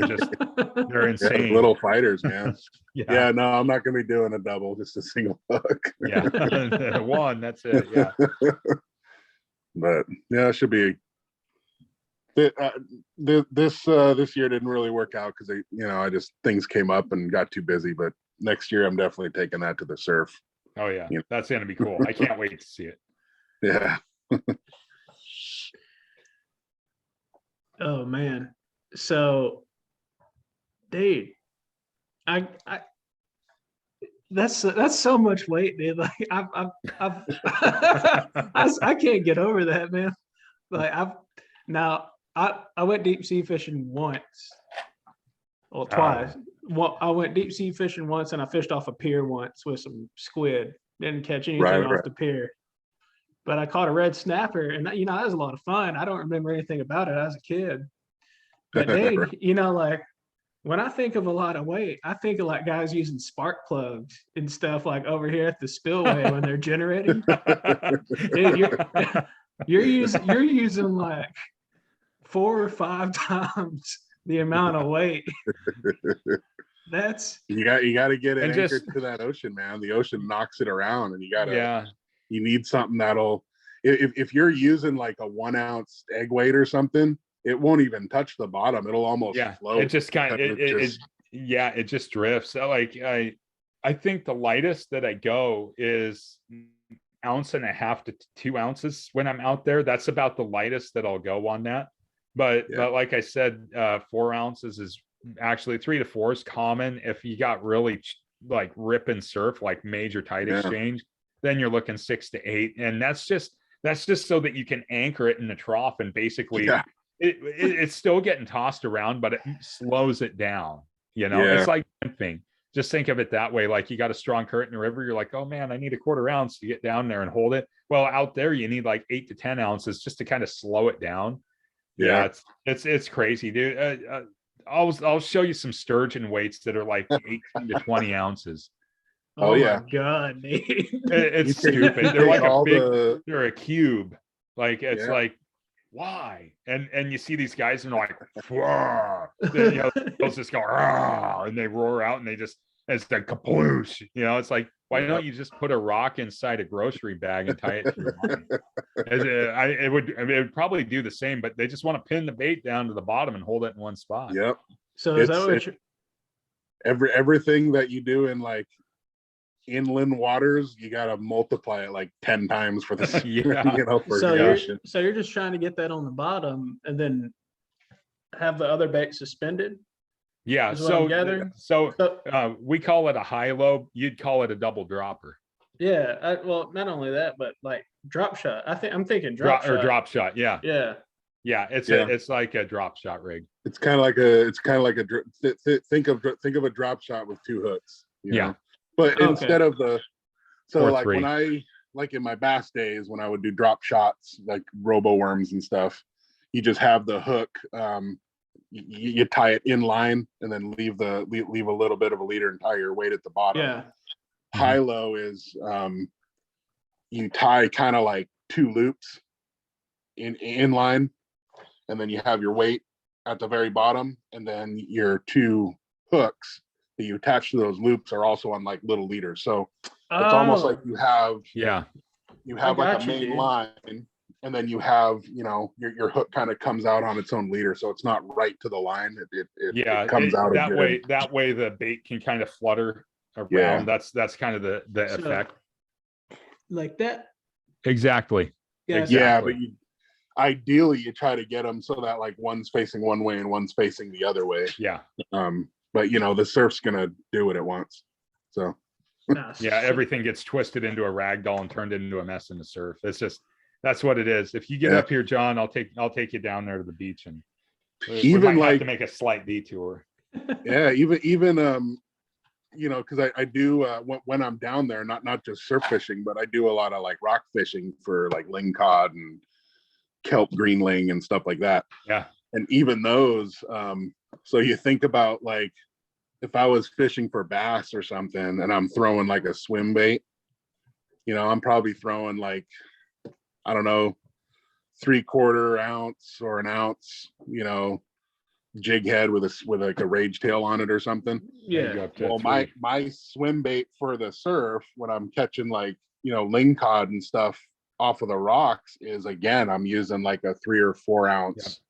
they're insane. Little fighters, man. Yeah, no, I'm not gonna be doing a double, just a single hook. Yeah. One, that's it. Yeah. But yeah, it should be. This year didn't really work out because I just, things came up and got too busy. But next year I'm definitely taking that to the surf. Oh yeah, that's gonna be cool. I can't wait to see it. Yeah. Oh man. So, dude, I that's so much weight, dude. Like I can't get over that, man. Like I went deep sea fishing once, or twice. Well, I went deep sea fishing once, and I fished off a pier once with some squid. Didn't catch anything off the pier, but I caught a red snapper, and you know, that was a lot of fun. I don't remember anything about it. I was a kid, but dude, you know, like when I think of a lot of weight, I think of like guys using spark plugs and stuff like over here at the spillway when they're generating. Dude, you're using like 4 or 5 times the amount of weight. That's you got to get it anchored to that ocean, man. The ocean knocks it around, and you need something that'll, if you're using like a 1 ounce egg weight or something, it won't even touch the bottom. It'll almost float. It just kind of it just drifts. So like I think the lightest that I go is 1.5 to 2 ounces when I'm out there. That's about the lightest that I'll go on that. But like I said, 4 ounces is actually 3 to 4 is common. If you got really like rip and surf, like major tide exchange, then you're looking 6 to 8. And that's just so that you can anchor it in the trough, and basically it's still getting tossed around, but it slows it down. It's like nymphing. Just think of it that way. Like you got a strong current in the river, you're like, oh man, I need a 1/4 ounce to get down there and hold it. Well, out there you need like 8 to 10 ounces just to kind of slow it down. It's crazy, dude. I'll show you some sturgeon weights that are like 18 to 20 ounces. Oh my God, it's stupid. They're like they're a cube. Like it's like, why? And you see these guys and they're like, they'll just go, and they roar out, and it's the kaploosh. It's like, why don't you just put a rock inside a grocery bag and tie it to your line? It would probably do the same, but they just want to pin the bait down to the bottom and hold it in one spot. Yep. So is that what everything that you do in like inland waters, you got to multiply it like 10 times for this. So you're just trying to get that on the bottom and then have the other bait suspended. Yeah. So we call it a high low. You'd call it a double dropper. Yeah. Well, not only that, but like drop shot. I'm thinking drop shot. Or drop shot. Yeah. Yeah. Yeah. It's like a drop shot rig. It's kind of like think of a drop shot with 2 hooks. You know? But instead of like when I, like in my bass days, when I would do drop shots, like robo worms and stuff, you just have the hook, you tie it in line and then leave a little bit of a leader and tie your weight at the bottom. Yeah. High low is you tie kind of like 2 loops in line, and then you have your weight at the very bottom, and then your 2 hooks that you attach to those loops are also on like little leaders. So it's almost like you have like a main line, and then you have your hook kind of comes out on its own leader, so it's not right to the line. It comes out that way. That way the bait can kind of flutter around. That's kind of the effect. Like that. Exactly. Yeah, but ideally you try to get them so that like one's facing one way and one's facing the other way. Yeah. But the surf's gonna do what it wants. So everything gets twisted into a rag doll and turned into a mess in the surf. That's what it is. If you get up here, John, I'll take you down there to the beach, and we might have to make a slight detour. Yeah, even because I do when I'm down there, not just surf fishing, but I do a lot of like rock fishing for like lingcod and kelp greenling and stuff like that. Yeah. And even those, so you think about like if I was fishing for bass or something and I'm throwing like a swim bait, I'm probably throwing like, I don't know, 3/4 ounce or an ounce, jig head with like a rage tail on it or something. Yeah. Well, my swim bait for the surf when I'm catching like, lingcod and stuff off of the rocks is, again, I'm using like a 3 or 4 ounce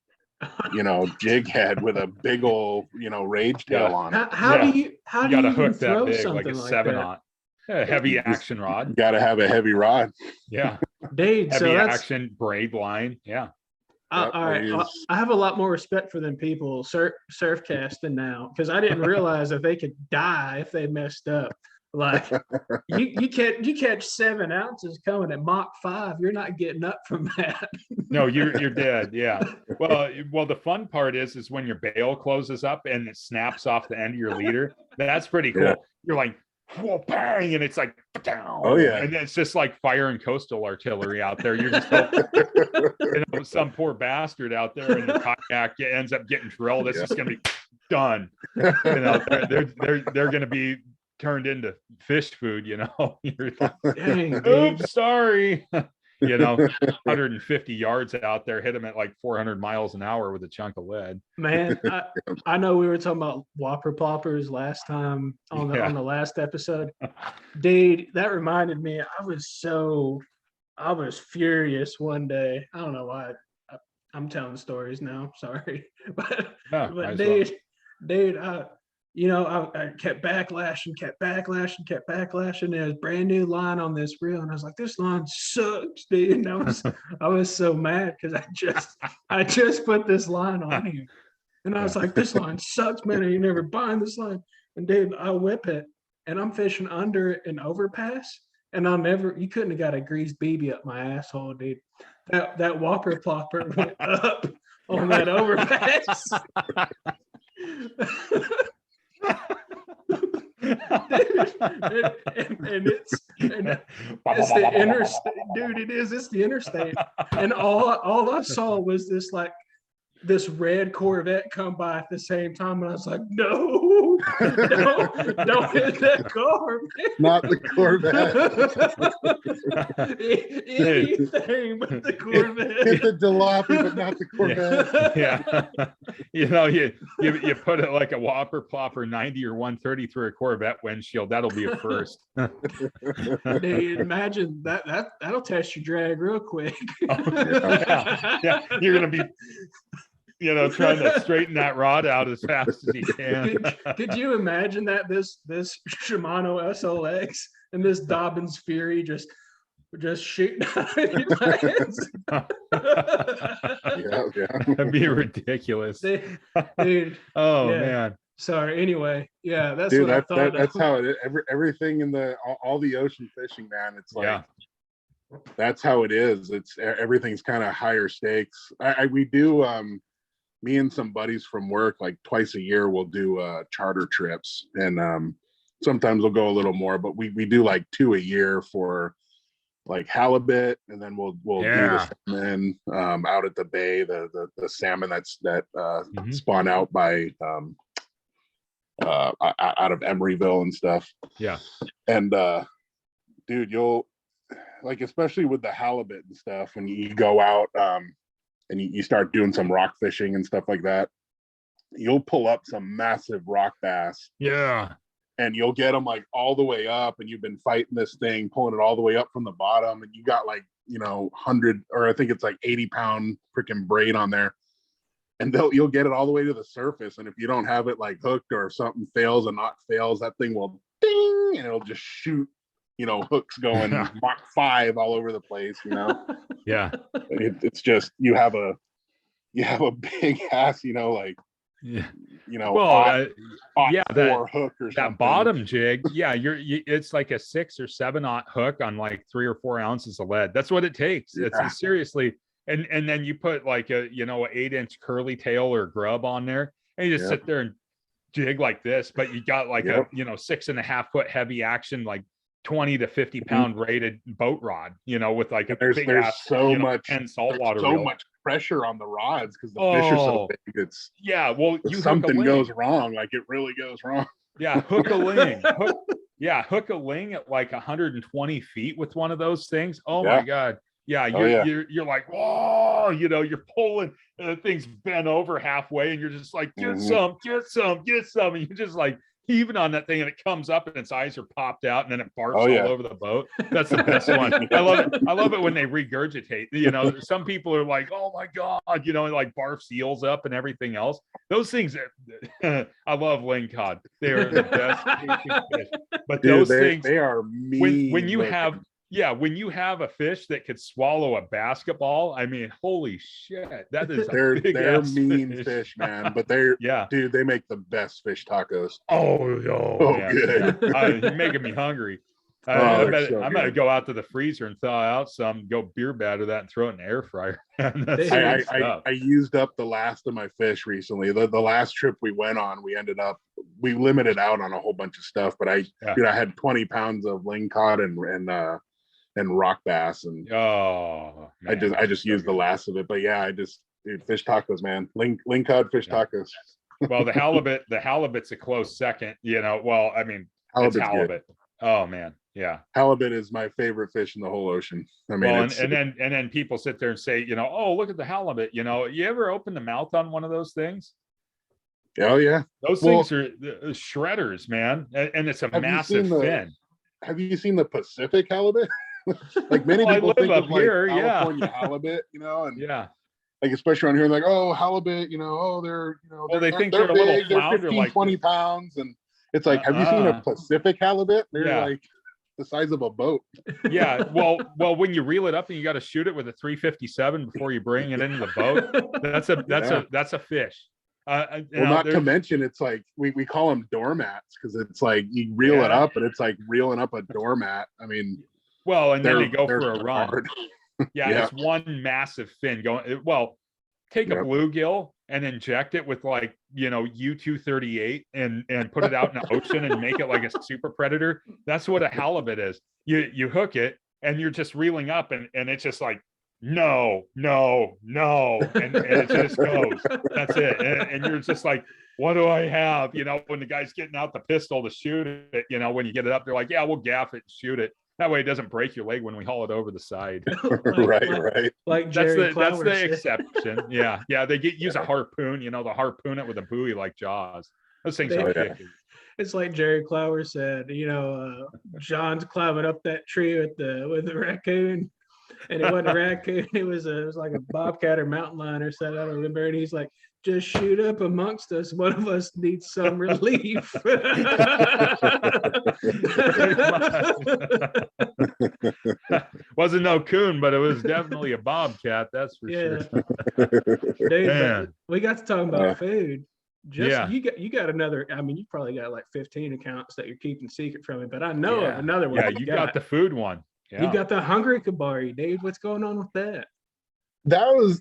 jig head with a big old rage tail on it. How do you gotta hook throw that big, something like a like 7/0, a heavy action rod. You gotta have a heavy rod. Yeah. Dude, heavy action braid line. Yeah. All right, I have a lot more respect for them people surf casting now, because I didn't realize that they could die if they messed up. Like you catch 7 ounces coming at Mach 5, you're not getting up from that. No, you're dead. Yeah. Well, the fun part is when your bail closes up and it snaps off the end of your leader. That's pretty cool. Yeah. You're like, whoa, bang, and it's like, down. Oh yeah, and it's just like firing coastal artillery out there. You're just some poor bastard out there in the kayak ends up getting drilled. It's just gonna be done. They're gonna be turned into fish food. You're like, dang, oops, sorry. 150 yards out there, hit them at like 400 miles an hour with a chunk of lead. Man, I know we were talking about whopper ploppers last time on the last episode. Dude, that reminded me, I was furious one day. I don't know why I'm telling stories now. Sorry. But dude, you know, I kept backlashing. There's a brand new line on this reel, and I was like, "This line sucks, dude." And I was so mad because I just put this line on here, and I was like, "This line sucks, man. You never buying this line." And dude, I whip it, and I'm fishing under an overpass, and you couldn't have got a greased BB up my asshole, dude. That whopper plopper went up on that overpass. and it's the interstate, dude. It's the interstate, and all I saw was this red Corvette come by at the same time, and I was like, no, don't hit that car, man. Not the Corvette. Anything but the Corvette. Hit the jalopy, but not the Corvette. Yeah. You know, you put it like a whopper plopper 90 or 130 through a Corvette windshield. That'll be a first. Dude, imagine that'll test your drag real quick. Yeah. You're gonna be, you know, trying to straighten that rod out as fast as you can. Could you imagine that this Shimano SLX and this Dobbins Fury just shooting out of your hands? Yeah. That'd be ridiculous. Dude. Oh yeah. man. Sorry. Anyway, yeah, that's Dude, what I thought. that's how it is. Everything in all the ocean fishing, man. It's like that's how it is. It's everything's kind of higher stakes. We do me and some buddies from work, like twice a year, we'll do charter trips, and sometimes we'll go a little more, but we do like 2 a year for like halibut, and then we'll do the salmon out at the bay, the salmon that spawn out by out of Emeryville and stuff. Yeah. And dude, you'll like, especially with the halibut and stuff, when you go out and you start doing some rock fishing and stuff like that, you'll pull up some massive rock bass. Yeah. And you'll get them like all the way up, and you've been fighting this thing, pulling it all the way up from the bottom, and you got like, you know, 100, or I think it's like 80-pound freaking braid on there, and you'll get it all the way to the surface, and if you don't have it like hooked, or if something fails, a knot fails, that thing will ding, and it'll just shoot, you know, hooks going Mach 5 all over the place, you know. Yeah. It's just you have a big ass, you know, like, you know, well, that hook or something. That bottom jig, it's like a 6 or 7/0 hook on like 3 or 4 ounces of lead. That's what it takes. It's seriously, and then you put like a, you know, an 8-inch curly tail or grub on there, and you just sit there and jig like this, but you got like a, you know, 6.5 foot heavy action, like 20 to 50 pound rated boat rod, you know, with like there's so, you know, much saltwater so reel. much pressure on the rods because the fish are so big. Something goes wrong, like it really goes wrong. Hook a ling. Hook a ling at like 120 feet with one of those things. Oh my god. You're like, whoa, you know, you're pulling, and the thing's bent over halfway, and you're just like, get some, and you're just like heaving on that thing, and it comes up and its eyes are popped out, and then it barks all over the boat. That's the best one. I love it when they regurgitate. You know, some people are like, oh my god, you know, like barf seals up and everything else. Those things, I love lingcod. They're the best fish. But dude, those things, they are mean. When you have a fish that could swallow a basketball, I mean, holy shit, that is they're mean fish, man. But dude, they make the best fish tacos. Oh man. Good. You're making me hungry. I'm gonna go out to the freezer and thaw out some, go beer batter that, and throw it in the air fryer. I used up the last of my fish recently. The last trip we went on, we limited out on a whole bunch of stuff, but I had 20 pounds of lingcod and rock bass, and man, I just used the last of it. But dude, fish tacos, man. Lingcod fish tacos. Well, the halibut's a close second, you know. Well, I mean, it's halibut. Good. Oh man, yeah. Halibut is my favorite fish in the whole ocean. I mean, well, and then people sit there and say, you know, oh, look at the halibut. You know, you ever open the mouth on one of those things? Oh yeah, those things are shredders, man, and it's a massive fin. Have you seen the Pacific halibut? Like many people think of like California halibut, you know, and like especially around here, like, oh, halibut, you know, oh, they're, you know, Well, they think they're they're a little big, they're flounder 15, like 20 pounds. And it's like, have you seen a Pacific halibut? They're yeah. like the size of a boat. Yeah. Well, when you reel it up and you got to shoot it with a 357 before you bring it into the boat, that's a fish. Well, not to mention, it's like we call them doormats because it's like you reel it up and it's like reeling up a doormat. I mean, well, and then they go for a run. Hard. Yeah, it's one massive fin going. Well, take a bluegill and inject it with like, you know, U-238 and put it out in the ocean and make it like a super predator. That's what a halibut is. You hook it and you're just reeling up and it's just like, no, and it just goes. That's it. And you're just like, what do I have? You know, when the guy's getting out the pistol to shoot it, you know, when you get it up, they're like, yeah, we'll gaff it and shoot it. That way it doesn't break your leg when we haul it over the side. right. Like that's the exception. Yeah. They use a harpoon, you know, the harpoon it with a buoy like Jaws. Those things are ridiculous. It's like Jerry Clower said, you know, John's climbing up that tree with the raccoon. And it wasn't a raccoon, it was like a bobcat or mountain lion or something. I don't remember. And he's like, just shoot up amongst us. One of us needs some relief. Wasn't no coon, but it was definitely a bobcat, that's for sure. Dude, we got to talking about food. You got another, I mean, you probably got like 15 accounts that you're keeping secret from me, but I know of another one. Yeah, you got the food one. Yeah. You got the hungry kabari, dude. What's going on with that? That was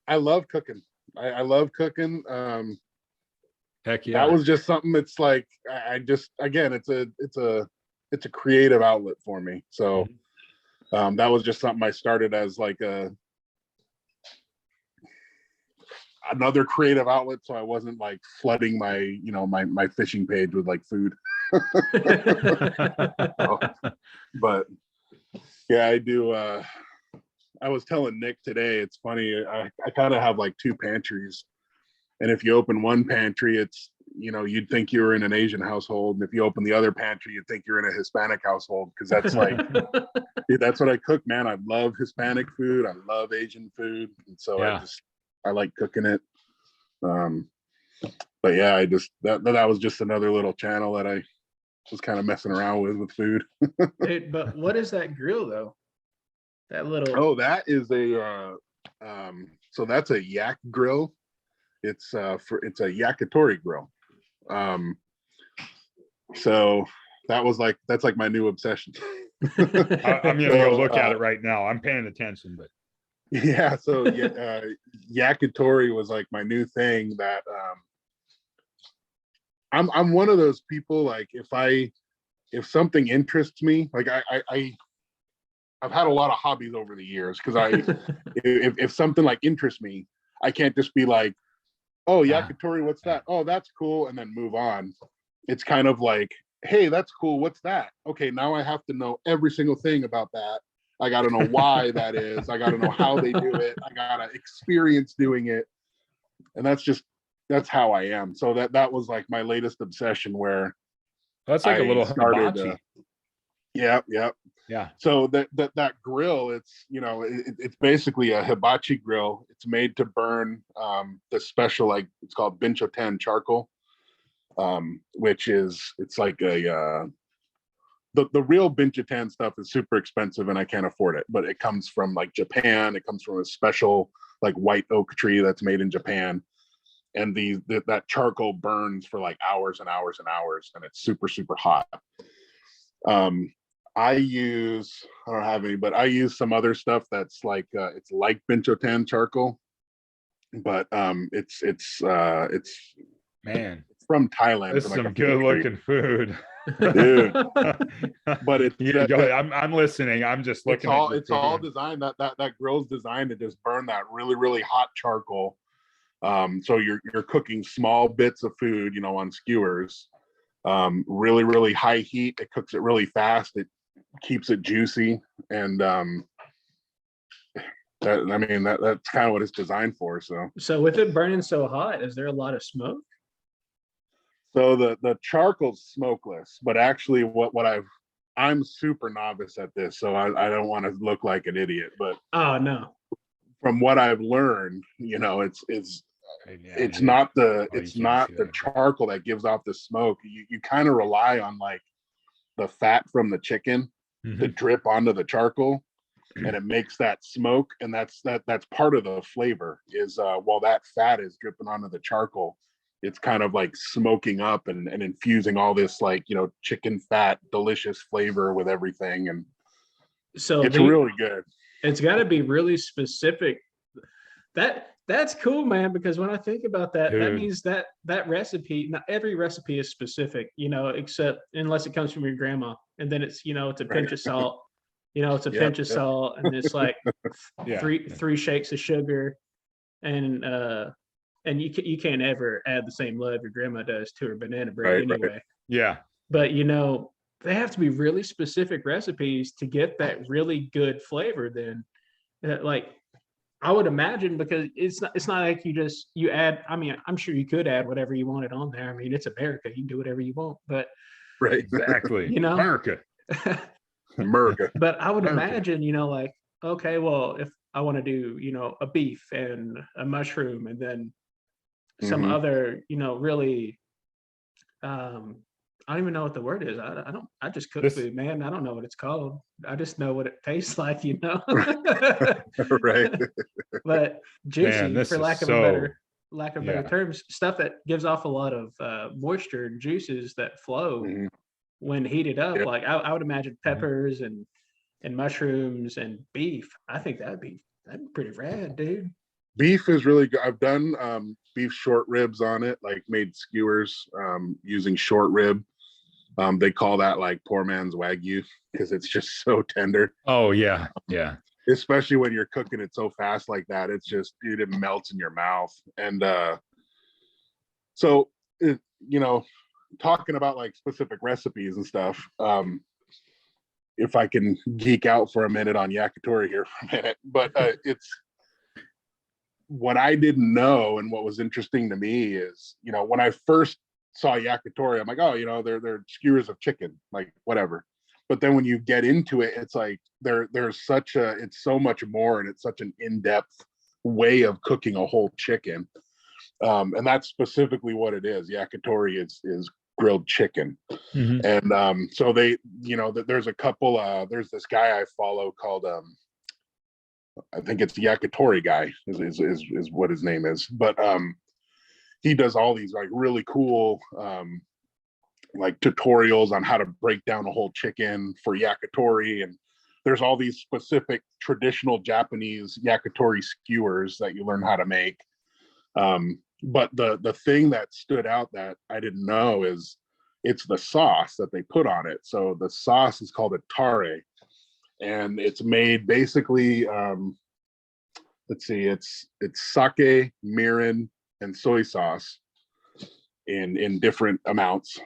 I love cooking. I love cooking. Heck yeah. That was just something that's like I just, again, it's a creative outlet for me. So that was just something I started as like another creative outlet, so I wasn't like flooding my, you know, my fishing page with like food. But yeah, I do. I was telling Nick today, it's funny, I kind of have like two pantries, and if you open one pantry, it's, you know, you'd think you were in an Asian household, and if you open the other pantry, you'd think you're in a Hispanic household, because that's like that's what I cook, man. I love Hispanic food, I love Asian food, and so I like cooking it. But yeah, I just that was just another little channel that I was kind of messing around with food. Dude, but what is that grill though? That little that is a so that's a yak grill. It's a yakitori grill. So that's like my new obsession. I'm gonna go look at it right now. I'm paying attention, but yeah, so yakitori was like my new thing that I'm one of those people, like if something interests me, like I've had a lot of hobbies over the years, because if something like interests me, I can't just be like, oh, yakitori, what's that? Oh, that's cool, and then move on. It's kind of like, hey, that's cool, what's that? Okay, now I have to know every single thing about that. I got to know why that is. I got to know how they do it. I got to experience doing it. And that's how I am. So that was like my latest obsession, where that's like a little hibachi. Yeah. So that grill, it's, you know, it's basically a hibachi grill. It's made to burn the special, like, it's called binchoten charcoal, which it's like the real binchoten stuff is super expensive and I can't afford it, but it comes from like Japan. It comes from a special like white oak tree that's made in Japan. And that charcoal burns for like hours and hours and hours, and it's super, super hot. I don't have any, but I use some other stuff that's like it's like binchoten charcoal, but it's man, it's from Thailand. It's some good looking food. Dude. But I'm listening. I'm just looking. It's all designed, that grill's designed to just burn that really, really hot charcoal. So you're cooking small bits of food, you know, on skewers, really, really high heat. It cooks it really fast. It keeps it juicy. And that's kind of what it's designed for. So with it burning so hot, is there a lot of smoke? So the charcoal's smokeless, but actually I'm super novice at this, so I don't want to look like an idiot, but oh no, from what I've learned, it's not the charcoal that gives off the smoke. You kind of rely on like the fat from the chicken to drip onto the charcoal, and it makes that smoke. And that's part of the flavor is while that fat is dripping onto the charcoal, it's kind of like smoking up and infusing all this like, chicken fat, delicious flavor with everything. And so it's really good. It's got to be really specific. That's cool, man, because when I think about that, that means that recipe, not every recipe is specific, except unless it comes from your grandma. And then it's, it's a pinch of salt, it's a pinch of salt, and it's like three shakes of sugar. And you can't ever add the same love your grandma does to her banana bread anyway. Right. Yeah. But they have to be really specific recipes to get that really good flavor. Then, like, I would imagine, because it's not like you add. I mean, I'm sure you could add whatever you wanted on there. I mean, it's America; you can do whatever you want. But right, exactly, America. But I would imagine, like, okay, well, if I want to do, a beef and a mushroom, and then some other, really, I don't even know what the word is. I just cook food, man. I don't know what it's called. I just know what it tastes like, Right. But juicy, man, for lack of better terms, stuff that gives off a lot of moisture and juices that flow when heated up. Yep. Like I would imagine peppers and mushrooms and beef. I think that'd be pretty rad, dude. Beef is really good. I've done beef short ribs on it, like made skewers using short rib. They call that like poor man's wagyu because it's just so tender. Oh yeah, yeah. Especially when you're cooking it so fast like that, it's just, dude, it melts in your mouth. And talking about like specific recipes and stuff. If I can geek out for a minute on yakitori here for a minute, but it's what I didn't know, and what was interesting to me is, when I first saw yakitori, I'm like, oh, they're skewers of chicken, like whatever. But then when you get into it, it's like it's so much more, and it's such an in-depth way of cooking a whole chicken. And that's specifically what it is. Yakitori is grilled chicken. And so they, there's a couple, there's this guy I follow called I think it's the Yakitori guy is what his name is. But he does all these like really cool like tutorials on how to break down a whole chicken for yakitori. And there's all these specific traditional Japanese yakitori skewers that you learn how to make. But the thing that stood out that I didn't know is it's the sauce that they put on it. So the sauce is called a tare. And it's made basically, let's see, it's sake, mirin, and soy sauce in different amounts.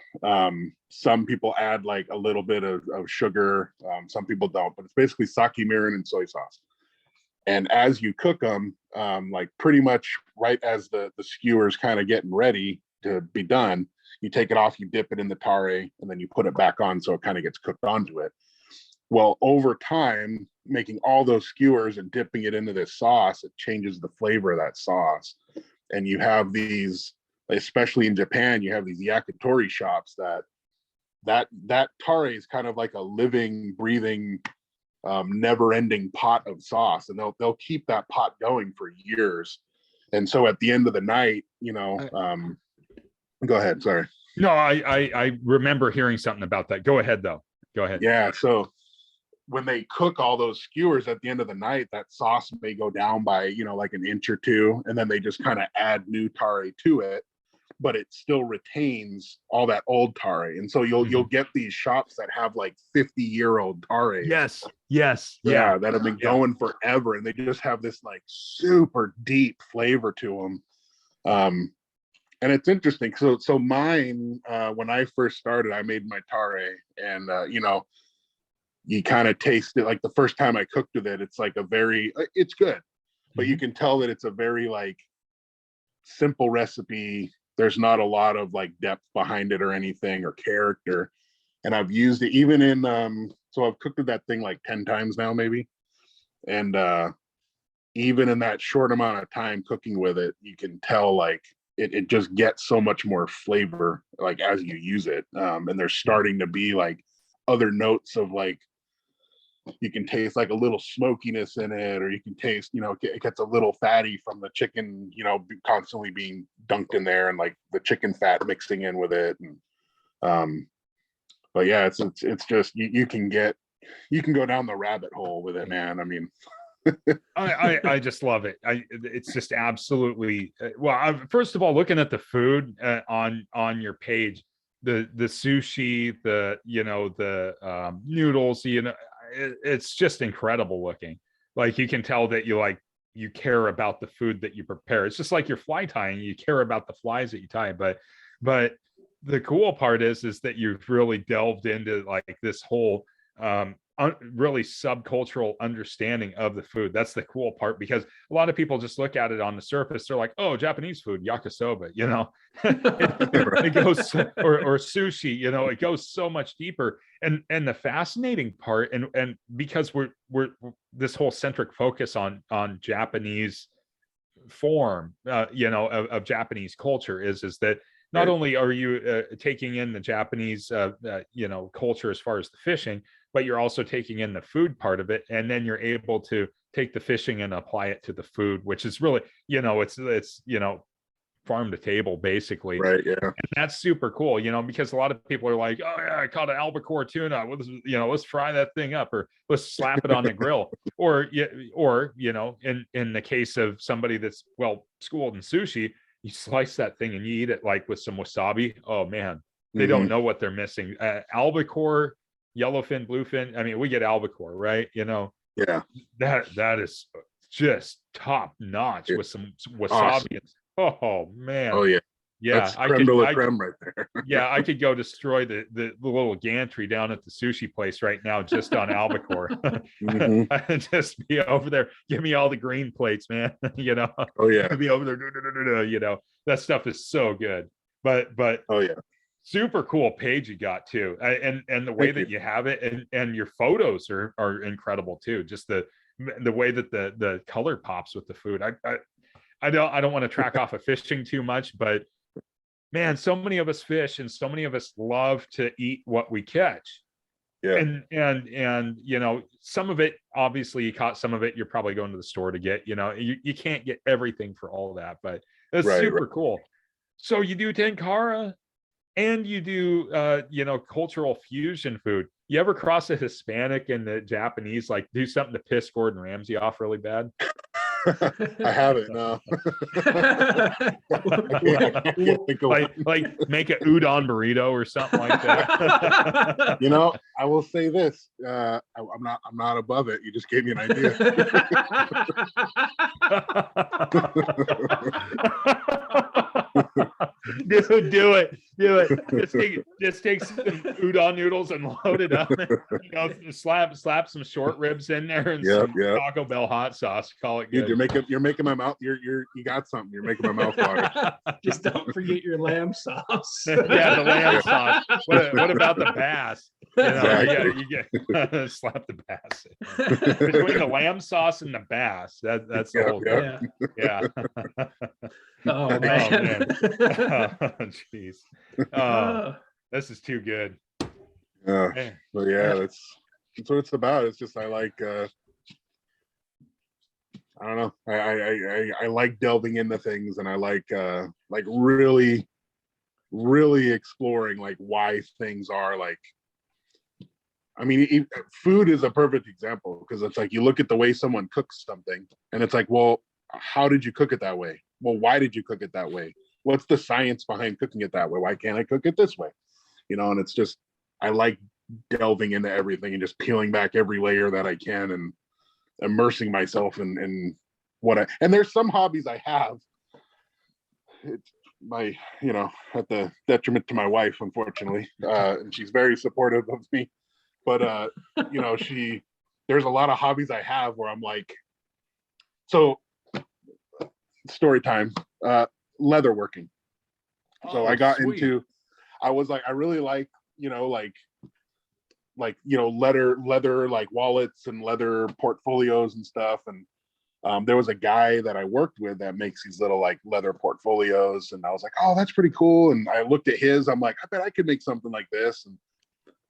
Some people add like a little bit of sugar. Some people don't, but it's basically sake, mirin, and soy sauce. And as you cook them, like pretty much right as the skewer's kind of getting ready to be done, you take it off, you dip it in the tare, and then you put it back on so it kind of gets cooked onto it. Well, over time, making all those skewers and dipping it into this sauce, it changes the flavor of that sauce. And you have these, especially in Japan, you have these yakitori shops that tare is kind of like a living, breathing, never-ending pot of sauce, and they'll keep that pot going for years. And so at the end of the night, go ahead. Sorry. No, I remember hearing something about that. Go ahead, though. Go ahead. Yeah. So when they cook all those skewers at the end of the night, that sauce may go down by, like an inch or two, and then they just kind of add new tare to it, but it still retains all that old tare. And so you'll get these shops that have like 50-year-old tare. Yes. Yeah. That have been going forever. And they just have this like super deep flavor to them. And it's interesting. So mine, when I first started, I made my tare, and you kind of taste it. Like the first time I cooked with it, it's like it's good, but you can tell that it's a very like simple recipe. There's not a lot of like depth behind it or anything or character. And I've used it even in, so I've cooked with that thing like 10 times now, maybe. And even in that short amount of time cooking with it, you can tell like it just gets so much more flavor like as you use it. And there's starting to be like other notes of like, you can taste like a little smokiness in it, or you can taste, it gets a little fatty from the chicken, constantly being dunked in there, and like the chicken fat mixing in with it. And but yeah, it's just you can go down the rabbit hole with it, man. I mean, I just love it. It's just absolutely well. First of all, looking at the food on your page, the sushi, the noodles, it's just incredible looking. Like you can tell that you care about the food that you prepare. It's just like you're fly tying. You care about the flies that you tie. But the cool part is that you've really delved into like this whole really subcultural understanding of the food. That's the cool part, because a lot of people just look at it on the surface. They're like, oh, Japanese food, yakisoba, it goes, or sushi, it goes so much deeper. And the fascinating part, and because we're this whole centric focus on Japanese form, of Japanese culture is that not only are you taking in the Japanese, culture as far as the fishing, but you're also taking in the food part of it. And then you're able to take the fishing and apply it to the food, which is really, it's farm to table basically. Right. Yeah. And that's super cool, because a lot of people are like, oh yeah, I caught an albacore tuna. Let's fry that thing up, or let's slap it on the grill. Or in the case of somebody that's well schooled in sushi, you slice that thing and you eat it like with some wasabi. Oh man, they don't know what they're missing. Albacore, yellowfin, bluefin. I mean, we get albacore, right? Yeah. That is just top notch with some wasabi. Awesome. Oh man. Oh yeah. Yeah, that's creme de la creme right there. Yeah, I could go destroy the little gantry down at the sushi place right now just on albacore. I'd just be over there. Give me all the green plates, man. Oh yeah. I'd be over there. That stuff is so good. But oh yeah, super cool page you got too, and the way that you have it, and your photos are incredible too. Just the way that the color pops with the food. I don't want to track off of fishing too much, but man, so many of us fish and so many of us love to eat what we catch. Yeah. And some of it, obviously you caught some of it, you're probably going to the store to get, you can't get everything for all of that, but that's super cool. So you do Tenkara and you do cultural fusion food. You ever cross a Hispanic and the Japanese, like do something to piss Gordon Ramsay off really bad? I haven't. No. like make a udon burrito or something like that. I will say this. I'm not above it. You just gave me an idea. Dude, do it. Just take some udon noodles and load it up. Slap some short ribs in there and some Taco Bell hot sauce. Call it good. Dude, you're making my mouth. You got something. You're making my mouth water. Just don't forget your lamb sauce. Yeah, the lamb sauce. What about the bass? You get slap the bass. Between the lamb sauce and the bass, that's the whole thing. Yeah. Oh man. Jeez. This is too good. Yeah. Well, that's what it's about. It's just I like I don't know. I like delving into things, and I like really, really exploring like why things are like. I mean, food is a perfect example, because it's like you look at the way someone cooks something, and it's like, well, how did you cook it that way? Well, why did you cook it that way? What's the science behind cooking it that way? Why can't I cook it this way? And it's just, I like delving into everything and just peeling back every layer that I can and immersing myself in and there's some hobbies I have. It's at the detriment to my wife, unfortunately. And she's very supportive of me. But, there's a lot of hobbies I have where I'm like, so story time, leather working. So I got into, I was like, I really like, leather like wallets and leather portfolios and stuff. And There was a guy that I worked with that makes these little like leather portfolios, and I was like, oh, that's pretty cool. And I looked at his, I'm like, I bet I could make something like this. And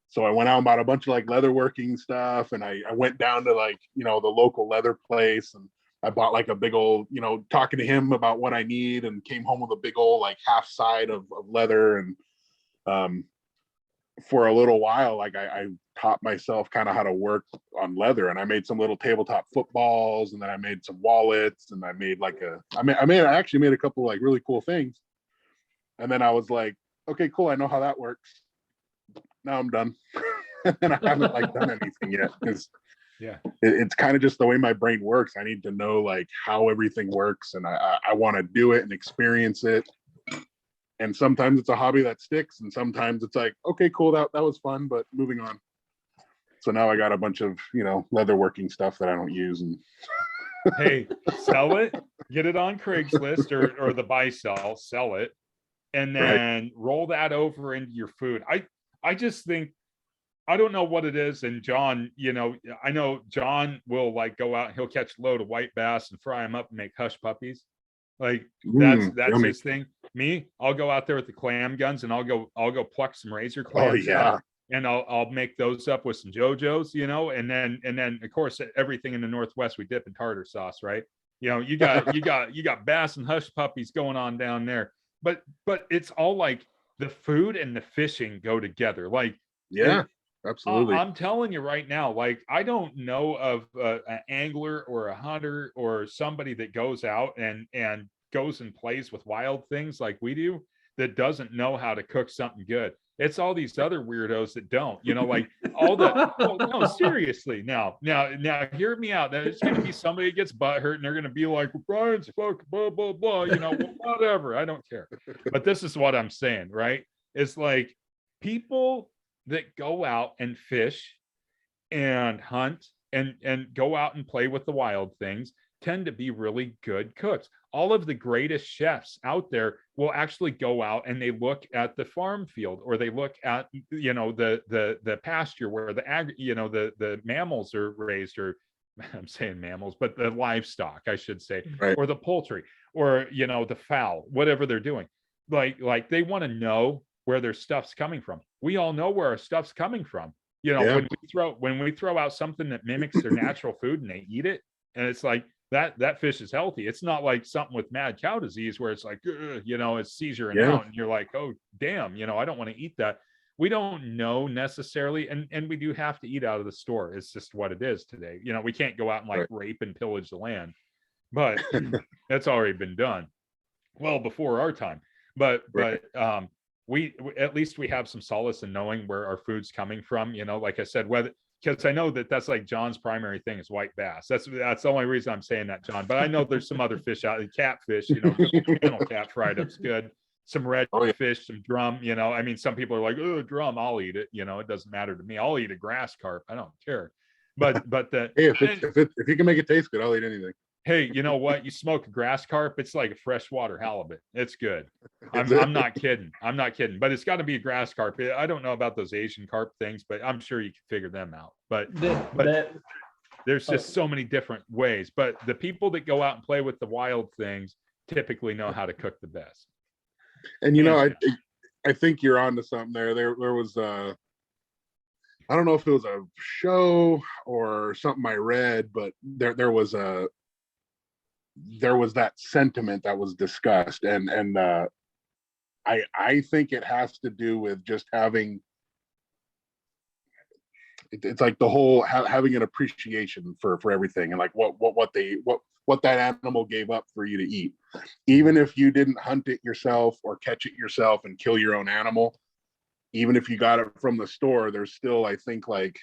so I went out and bought a bunch of like leatherworking stuff, and I went down to like, the local leather place, and I bought like a big old, talking to him about what I need, and came home with a big old like half side of leather. And for a little while, like I taught myself kind of how to work on leather, and I made some little tabletop footballs, and then I made some wallets, and I made like I actually made a couple like really cool things. And then I was like, okay, cool, I know how that works. Now I'm done. And I haven't like done anything yet, because it's kind of just the way my brain works. I need to know like how everything works, and I want to do it and experience it. And sometimes it's a hobby that sticks, and sometimes it's like, okay, cool, that was fun, but moving on. So now I got a bunch of leatherworking stuff that I don't use. And hey, sell it, get it on Craigslist or the buy sell it, and then roll that over into your food. I just think, I don't know what it is. And John, I know John will like go out and he'll catch a load of white bass and fry them up and make hush puppies. Like that's yummy. his thing. Me, I'll go out there with the clam guns, and I'll go pluck some razor clams out, and I'll make those up with some JoJo's, and then of course everything in the Northwest we dip in tartar sauce, right? You got bass and hush puppies going on down there, but it's all like the food and the fishing go together. Like, absolutely. I'm telling you right now, like, I don't know of an angler or a hunter or somebody that goes out and goes and plays with wild things like we do that doesn't know how to cook something good. It's all these other weirdos that don't, like all the, no, seriously. Now, hear me out. There's going to be somebody that gets butthurt, and they're going to be like, well, Brian's fuck, blah, blah, blah, whatever. I don't care. But this is what I'm saying, right? It's like people that go out and fish and hunt and go out and play with the wild things tend to be really good cooks. All of the greatest chefs out there will actually go out and they look at the farm field, or they look at the pasture where the mammals are raised, or I'm saying mammals, but the livestock, I should say, or the poultry, or the fowl, whatever they're doing. Like they want to know where their stuff's coming from. We all know where our stuff's coming from. When we throw out something that mimics their natural food and they eat it, and it's like that fish is healthy. It's not like something with mad cow disease where it's like, it's seizuring out, and you're like, oh damn, I don't want to eat that. We don't know necessarily, and we do have to eat out of the store. It's just what it is today. We can't go out and like rape and pillage the land, but that's already been done well before our time. But we at least we have some solace in knowing where our food's coming from. Like I said, because I know that's like John's primary thing is white bass. That's the only reason I'm saying that, John. But I know there's some other fish out there, catfish, channel cat fried up's good. Some red fish, some drum, I mean, some people are like, oh, drum, I'll eat it. It doesn't matter to me. I'll eat a grass carp. I don't care. But hey, if you can make it taste good, I'll eat anything. Hey, you know what? You smoke a grass carp, it's like a freshwater halibut. It's good. I'm not kidding. I'm not kidding. But it's got to be a grass carp. I don't know about those Asian carp things, but I'm sure you can figure them out. But there's just so many different ways. But the people that go out and play with the wild things typically know how to cook the best. And I think you're onto something there. There was I don't know if it was a show or something I read, but there was that sentiment that was discussed, and I think it has to do with just having it's like the whole having an appreciation for everything, and like what that animal gave up for you to eat. Even if you didn't hunt it yourself or catch it yourself and kill your own animal, even if you got it from the store, there's still, I think, like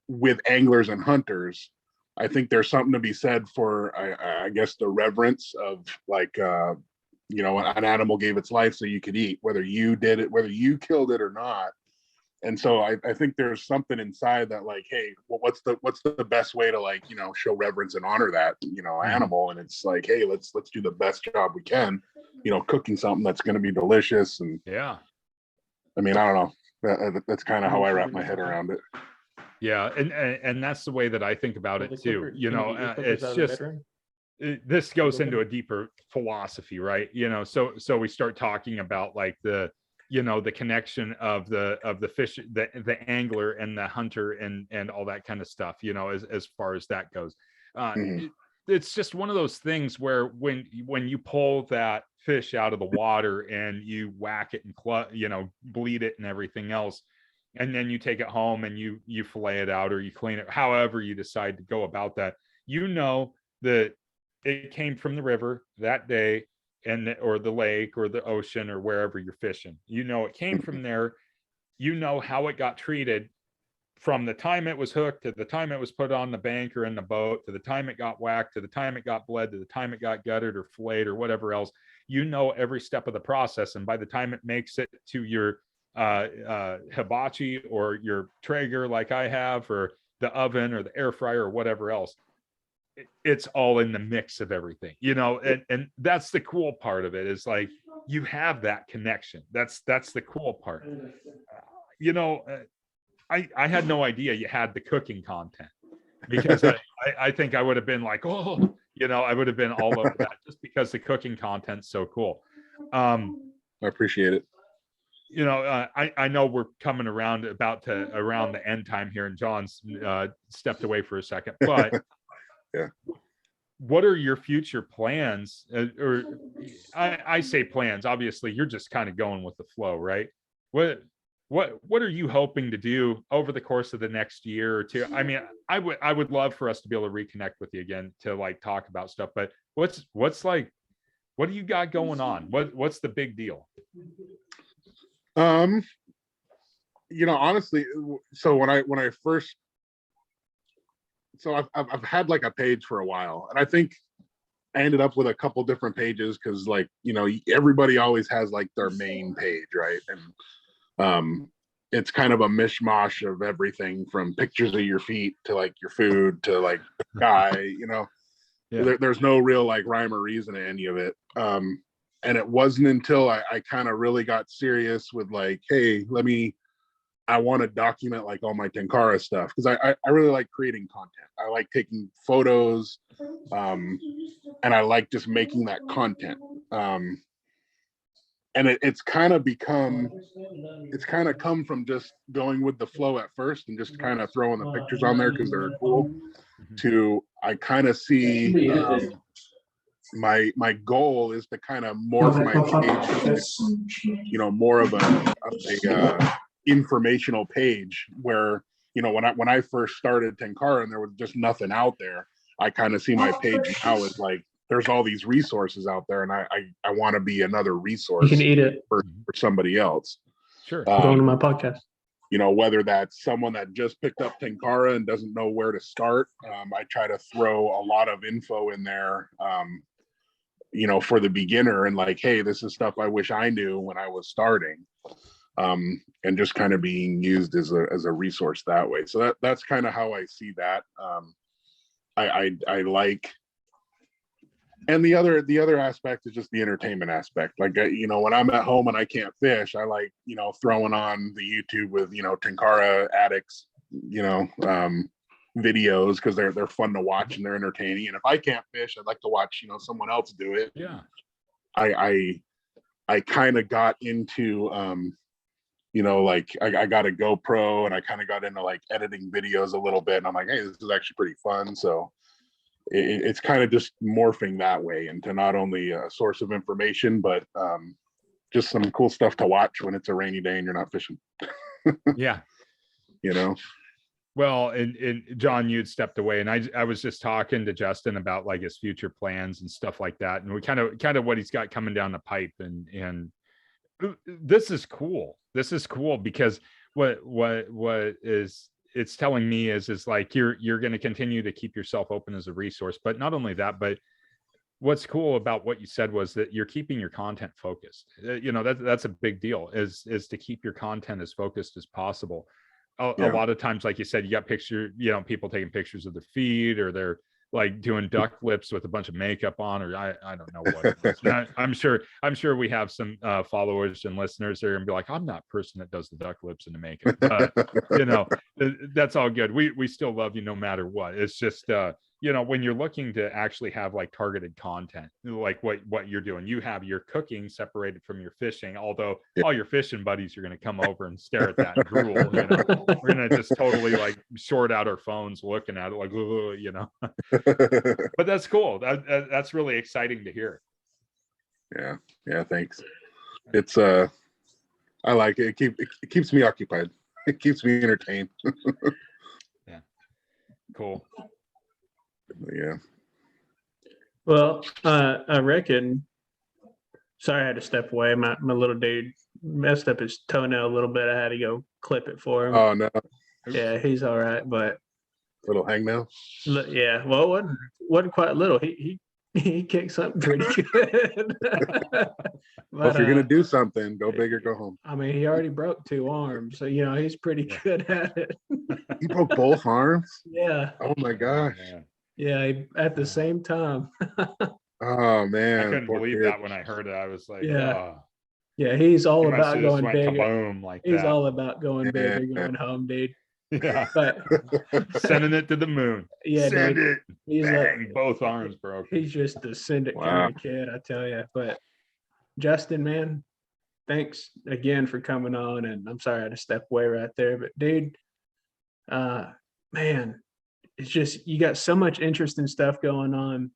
with anglers and hunters, I think there's something to be said for, I guess, the reverence of like, an animal gave its life so you could eat, whether you did it, whether you killed it or not. And so I think there's something inside that, like, hey, well, what's the best way to, like, show reverence and honor that, animal? And it's like, hey, let's do the best job we can, cooking something that's going to be delicious. And yeah, I mean, I don't know. That's kind of how I wrap my head around it. Yeah, and that's the way that I think about Pull the it too. clipper- You can you know, get your clippers it's out of the just bedroom? this goes Okay. into a deeper philosophy, right? You know, so we start talking about like the, you know, the connection of the fish, the angler and the hunter and all that kind of stuff, you know, as far as that goes. Mhm. It's just one of those things where when you pull that fish out of the water and you whack it and you know, bleed it and everything else, and then you take it home and you fillet it out or you clean it, however you decide to go about that, you know that it came from the river that day, and or the lake or the ocean or wherever you're fishing. You know it came from there. You know how it got treated from the time it was hooked to the time it was put on the bank or in the boat, to the time it got whacked, to the time it got bled, to the time it got gutted or filleted or whatever else. You know every step of the process, and by the time it makes it to your hibachi or your Traeger like I have, or the oven or the air fryer or whatever else, it's all in the mix of everything, you know. And that's the cool part of it, is like you have that connection. That's the cool part. You know, I had no idea you had the cooking content, because I think I would have been like, oh, you know, I would have been all over that, just because the cooking content's so cool. I appreciate it. You know, I know we're coming around around the end time here, and John's stepped away for a second, but Yeah. what are your future plans? Or I say plans, obviously you're just kind of going with the flow, right? What are you hoping to do over the course of the next year or two? I mean, I would love for us to be able to reconnect with you again to like talk about stuff, but what's like, what do you got going on? What's the big deal? You know, honestly, so when I first, so I've had like a page for a while, and I think I ended up with a couple different pages because, like, you know, everybody always has like their main page, right? And it's kind of a mishmash of everything from pictures of your feet to like your food to like guy, you know. Yeah. There's no real like rhyme or reason to any of it. And it wasn't until I kind of really got serious with like, hey, I want to document like all my Tenkara stuff, because I really like creating content. I like taking photos, and I like just making that content. And it's kind of come from just going with the flow at first and just kind of throwing the pictures on there because they're cool, to I kind of see my goal is to kind of morph my page into, you know, more of a informational page, where, you know, when I first started Tenkara and there was just nothing out there, I kind of see my page now as like, there's all these resources out there, and I want to be another resource You can eat it. for somebody else. Sure. Going to my podcast. You know, whether that's someone that just picked up Tenkara and doesn't know where to start, I try to throw a lot of info in there, you know, for the beginner, and like, hey, this is stuff I wish I knew when I was starting, and just kind of being used as a resource that way. So that's kind of how I see that. I like, and the other aspect is just the entertainment aspect. Like, you know, when I'm at home and I can't fish, I like, you know, throwing on the YouTube with, you know, Tenkara addicts, you know, videos, because they're fun to watch and they're entertaining. And if I can't fish, I'd like to watch, you know, someone else do it. Yeah. I kind of got into, you know, like I got a GoPro and I kind of got into like editing videos a little bit, and I'm like, hey, this is actually pretty fun. So it's kind of just morphing that way into not only a source of information, but just some cool stuff to watch when it's a rainy day and you're not fishing. Yeah. You know? Well, and John, you'd stepped away, and I was just talking to Justin about like his future plans and stuff like that, and we kind of what he's got coming down the pipe, and this is cool. This is cool because what is it's telling me is like you're going to continue to keep yourself open as a resource, but not only that, but what's cool about what you said was that you're keeping your content focused. You know, that's a big deal, is to keep your content as focused as possible. A lot of times, like you said, you got you know, people taking pictures of their feed or like doing duck lips with a bunch of makeup on, or I don't know what it was. And I'm sure we have some followers and listeners there and be like, I'm that person that does the duck lips and the makeup, but you know, that's all good. We still love you no matter what. It's just you know, when you're looking to actually have like targeted content, like what you're doing, you have your cooking separated from your fishing, although all your fishing buddies are going to come over and stare at that and drool. You know, we're going to just totally like short out our phones looking at it like, you know. But that's cool. That's really exciting to hear. Yeah, thanks. It's I like it. It keeps me occupied. It keeps me entertained. Yeah, cool. Yeah. Well, I reckon. Sorry, I had to step away. My little dude messed up his toenail a little bit. I had to go clip it for him. Oh no. Yeah, he's all right, but Little hangnail. yeah. Well, it wasn't quite little. He kicked something pretty good. Well, if you're gonna do something, go big or go home. I mean, he already broke 2 arms, so you know he's pretty good at it. He broke both arms. Yeah. Oh my gosh. Yeah, at the same time. Oh man. I couldn't believe that when I heard it. I was like, Yeah. oh. Yeah, he's all He must about have just going went big. kaboom like He's that. all about going big or going home, dude. Yeah. But sending it to the moon. yeah, Send dude, it. he's Bang, both arms broke. He's just the send it Wow. kind of kid, I tell you. But Justin, man, thanks again for coming on. And I'm sorry I had to step away right there, but dude, man, it's just you got so much interesting stuff going on.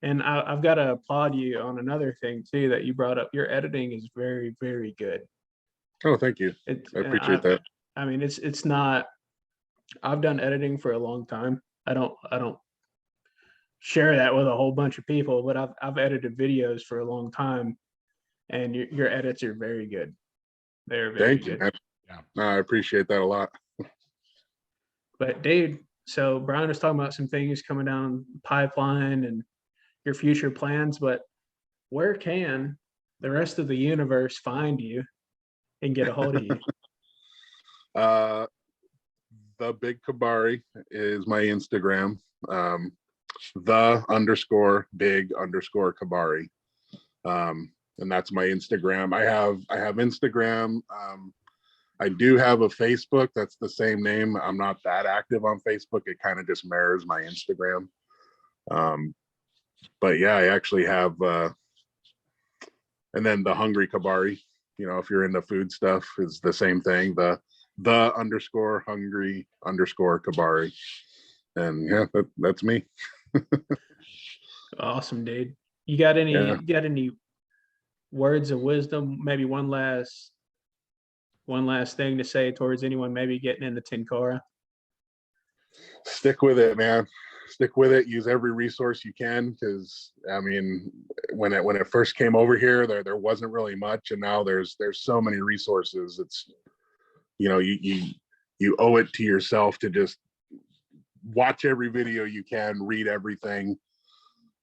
And I've got to applaud you on another thing too that you brought up. Your editing is very, very good. Oh, thank you. I appreciate that. I mean, it's not. I've done editing for a long time. I don't share that with a whole bunch of people, but I've edited videos for a long time, and your edits are very good. They're very Thank you. good. Yeah. No, I appreciate that a lot. But dude, so Brian was talking about some things coming down the pipeline and your future plans, but where can the rest of the universe find you and get a hold of you? The Big Kabari is my Instagram. The_big_Kabari. And that's my Instagram. I have Instagram. I do have a Facebook that's the same name. I'm not that active on Facebook. It kind of just mirrors my Instagram. But yeah, I actually have and then the Hungry Kabari, you know, if you're into food stuff, is the same thing. The_hungry_Kabari. And yeah, that's me. Awesome, dude. You got any words of wisdom? Maybe one last thing to say towards anyone maybe getting into Tenkara? Stick with it, man. Stick with it. Use every resource you can, because I mean, when it first came over here, there wasn't really much, and now there's so many resources. It's, you know, you owe it to yourself to just watch every video you can, read everything.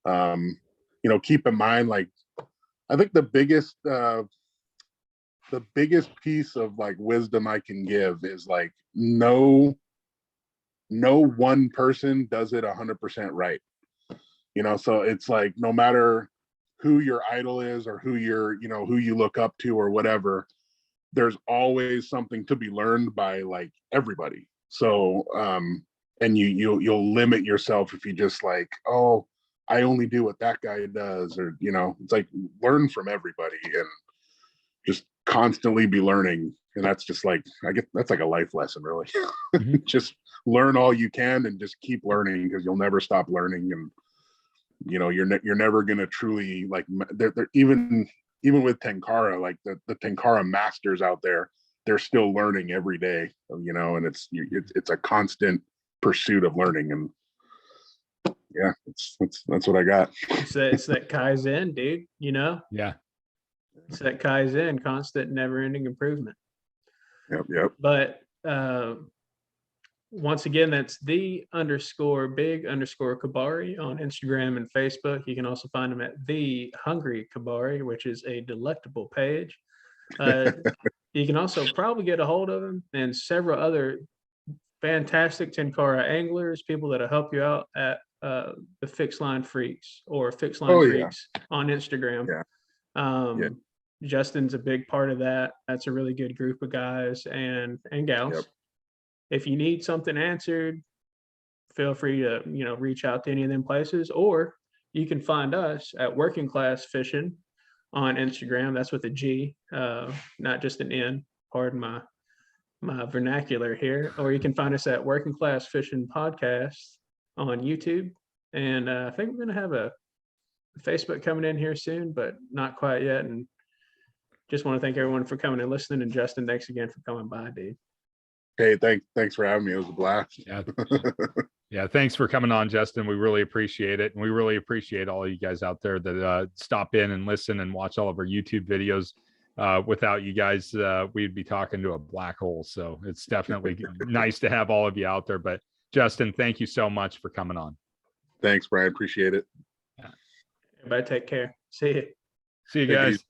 You know, keep in mind, like, I think the biggest piece of like wisdom I can give is like, no one person does it 100% right. You know, so it's like, no matter who your idol is or who you look up to or whatever, there's always something to be learned by like everybody. So and you'll limit yourself if you just like, oh, I only do what that guy does, or, you know, it's like, learn from everybody and just constantly be learning. And that's just like, that's like a life lesson, really. Mm-hmm. Just learn all you can and just keep learning, because you'll never stop learning. And, you know, you're never going to truly, like, they're even with Tenkara, like the Tenkara masters out there, they're still learning every day, you know, and it's a constant pursuit of learning. And yeah, that's what I got. It's that Kaizen, dude, you know? Yeah. It's that Kaizen, constant, never-ending improvement. Yep. But once again, that's the_big_Kabari on Instagram and Facebook. You can also find him at The Hungry Kabari, which is a delectable page. You can also probably get a hold of him and several other fantastic Tenkara anglers, people that'll help you out at the Fixed Line Freaks or Fixed Oh, Line yeah. Freaks on Instagram. Yeah. Yeah. Justin's a big part of that. That's a really good group of guys and gals. Yep. If you need something answered, feel free to, reach out to any of them places, or you can find us at Working Class Fishing on Instagram. That's with a G, not just an N. Pardon my vernacular here. Or you can find us at Working Class Fishing Podcast on YouTube. And I think we're going to have a Facebook coming in here soon, but not quite yet. And just want to thank everyone for coming and listening. And Justin, thanks again for coming by, dude. Hey, thanks for having me. It was a blast. Yeah, thanks for coming on, Justin. We really appreciate it. And we really appreciate all of you guys out there that stop in and listen and watch all of our YouTube videos. Without you guys, we'd be talking to a black hole. So it's definitely nice to have all of you out there. But Justin, thank you so much for coming on. Thanks, Brian. Appreciate it. Everybody take care. See you. See you guys.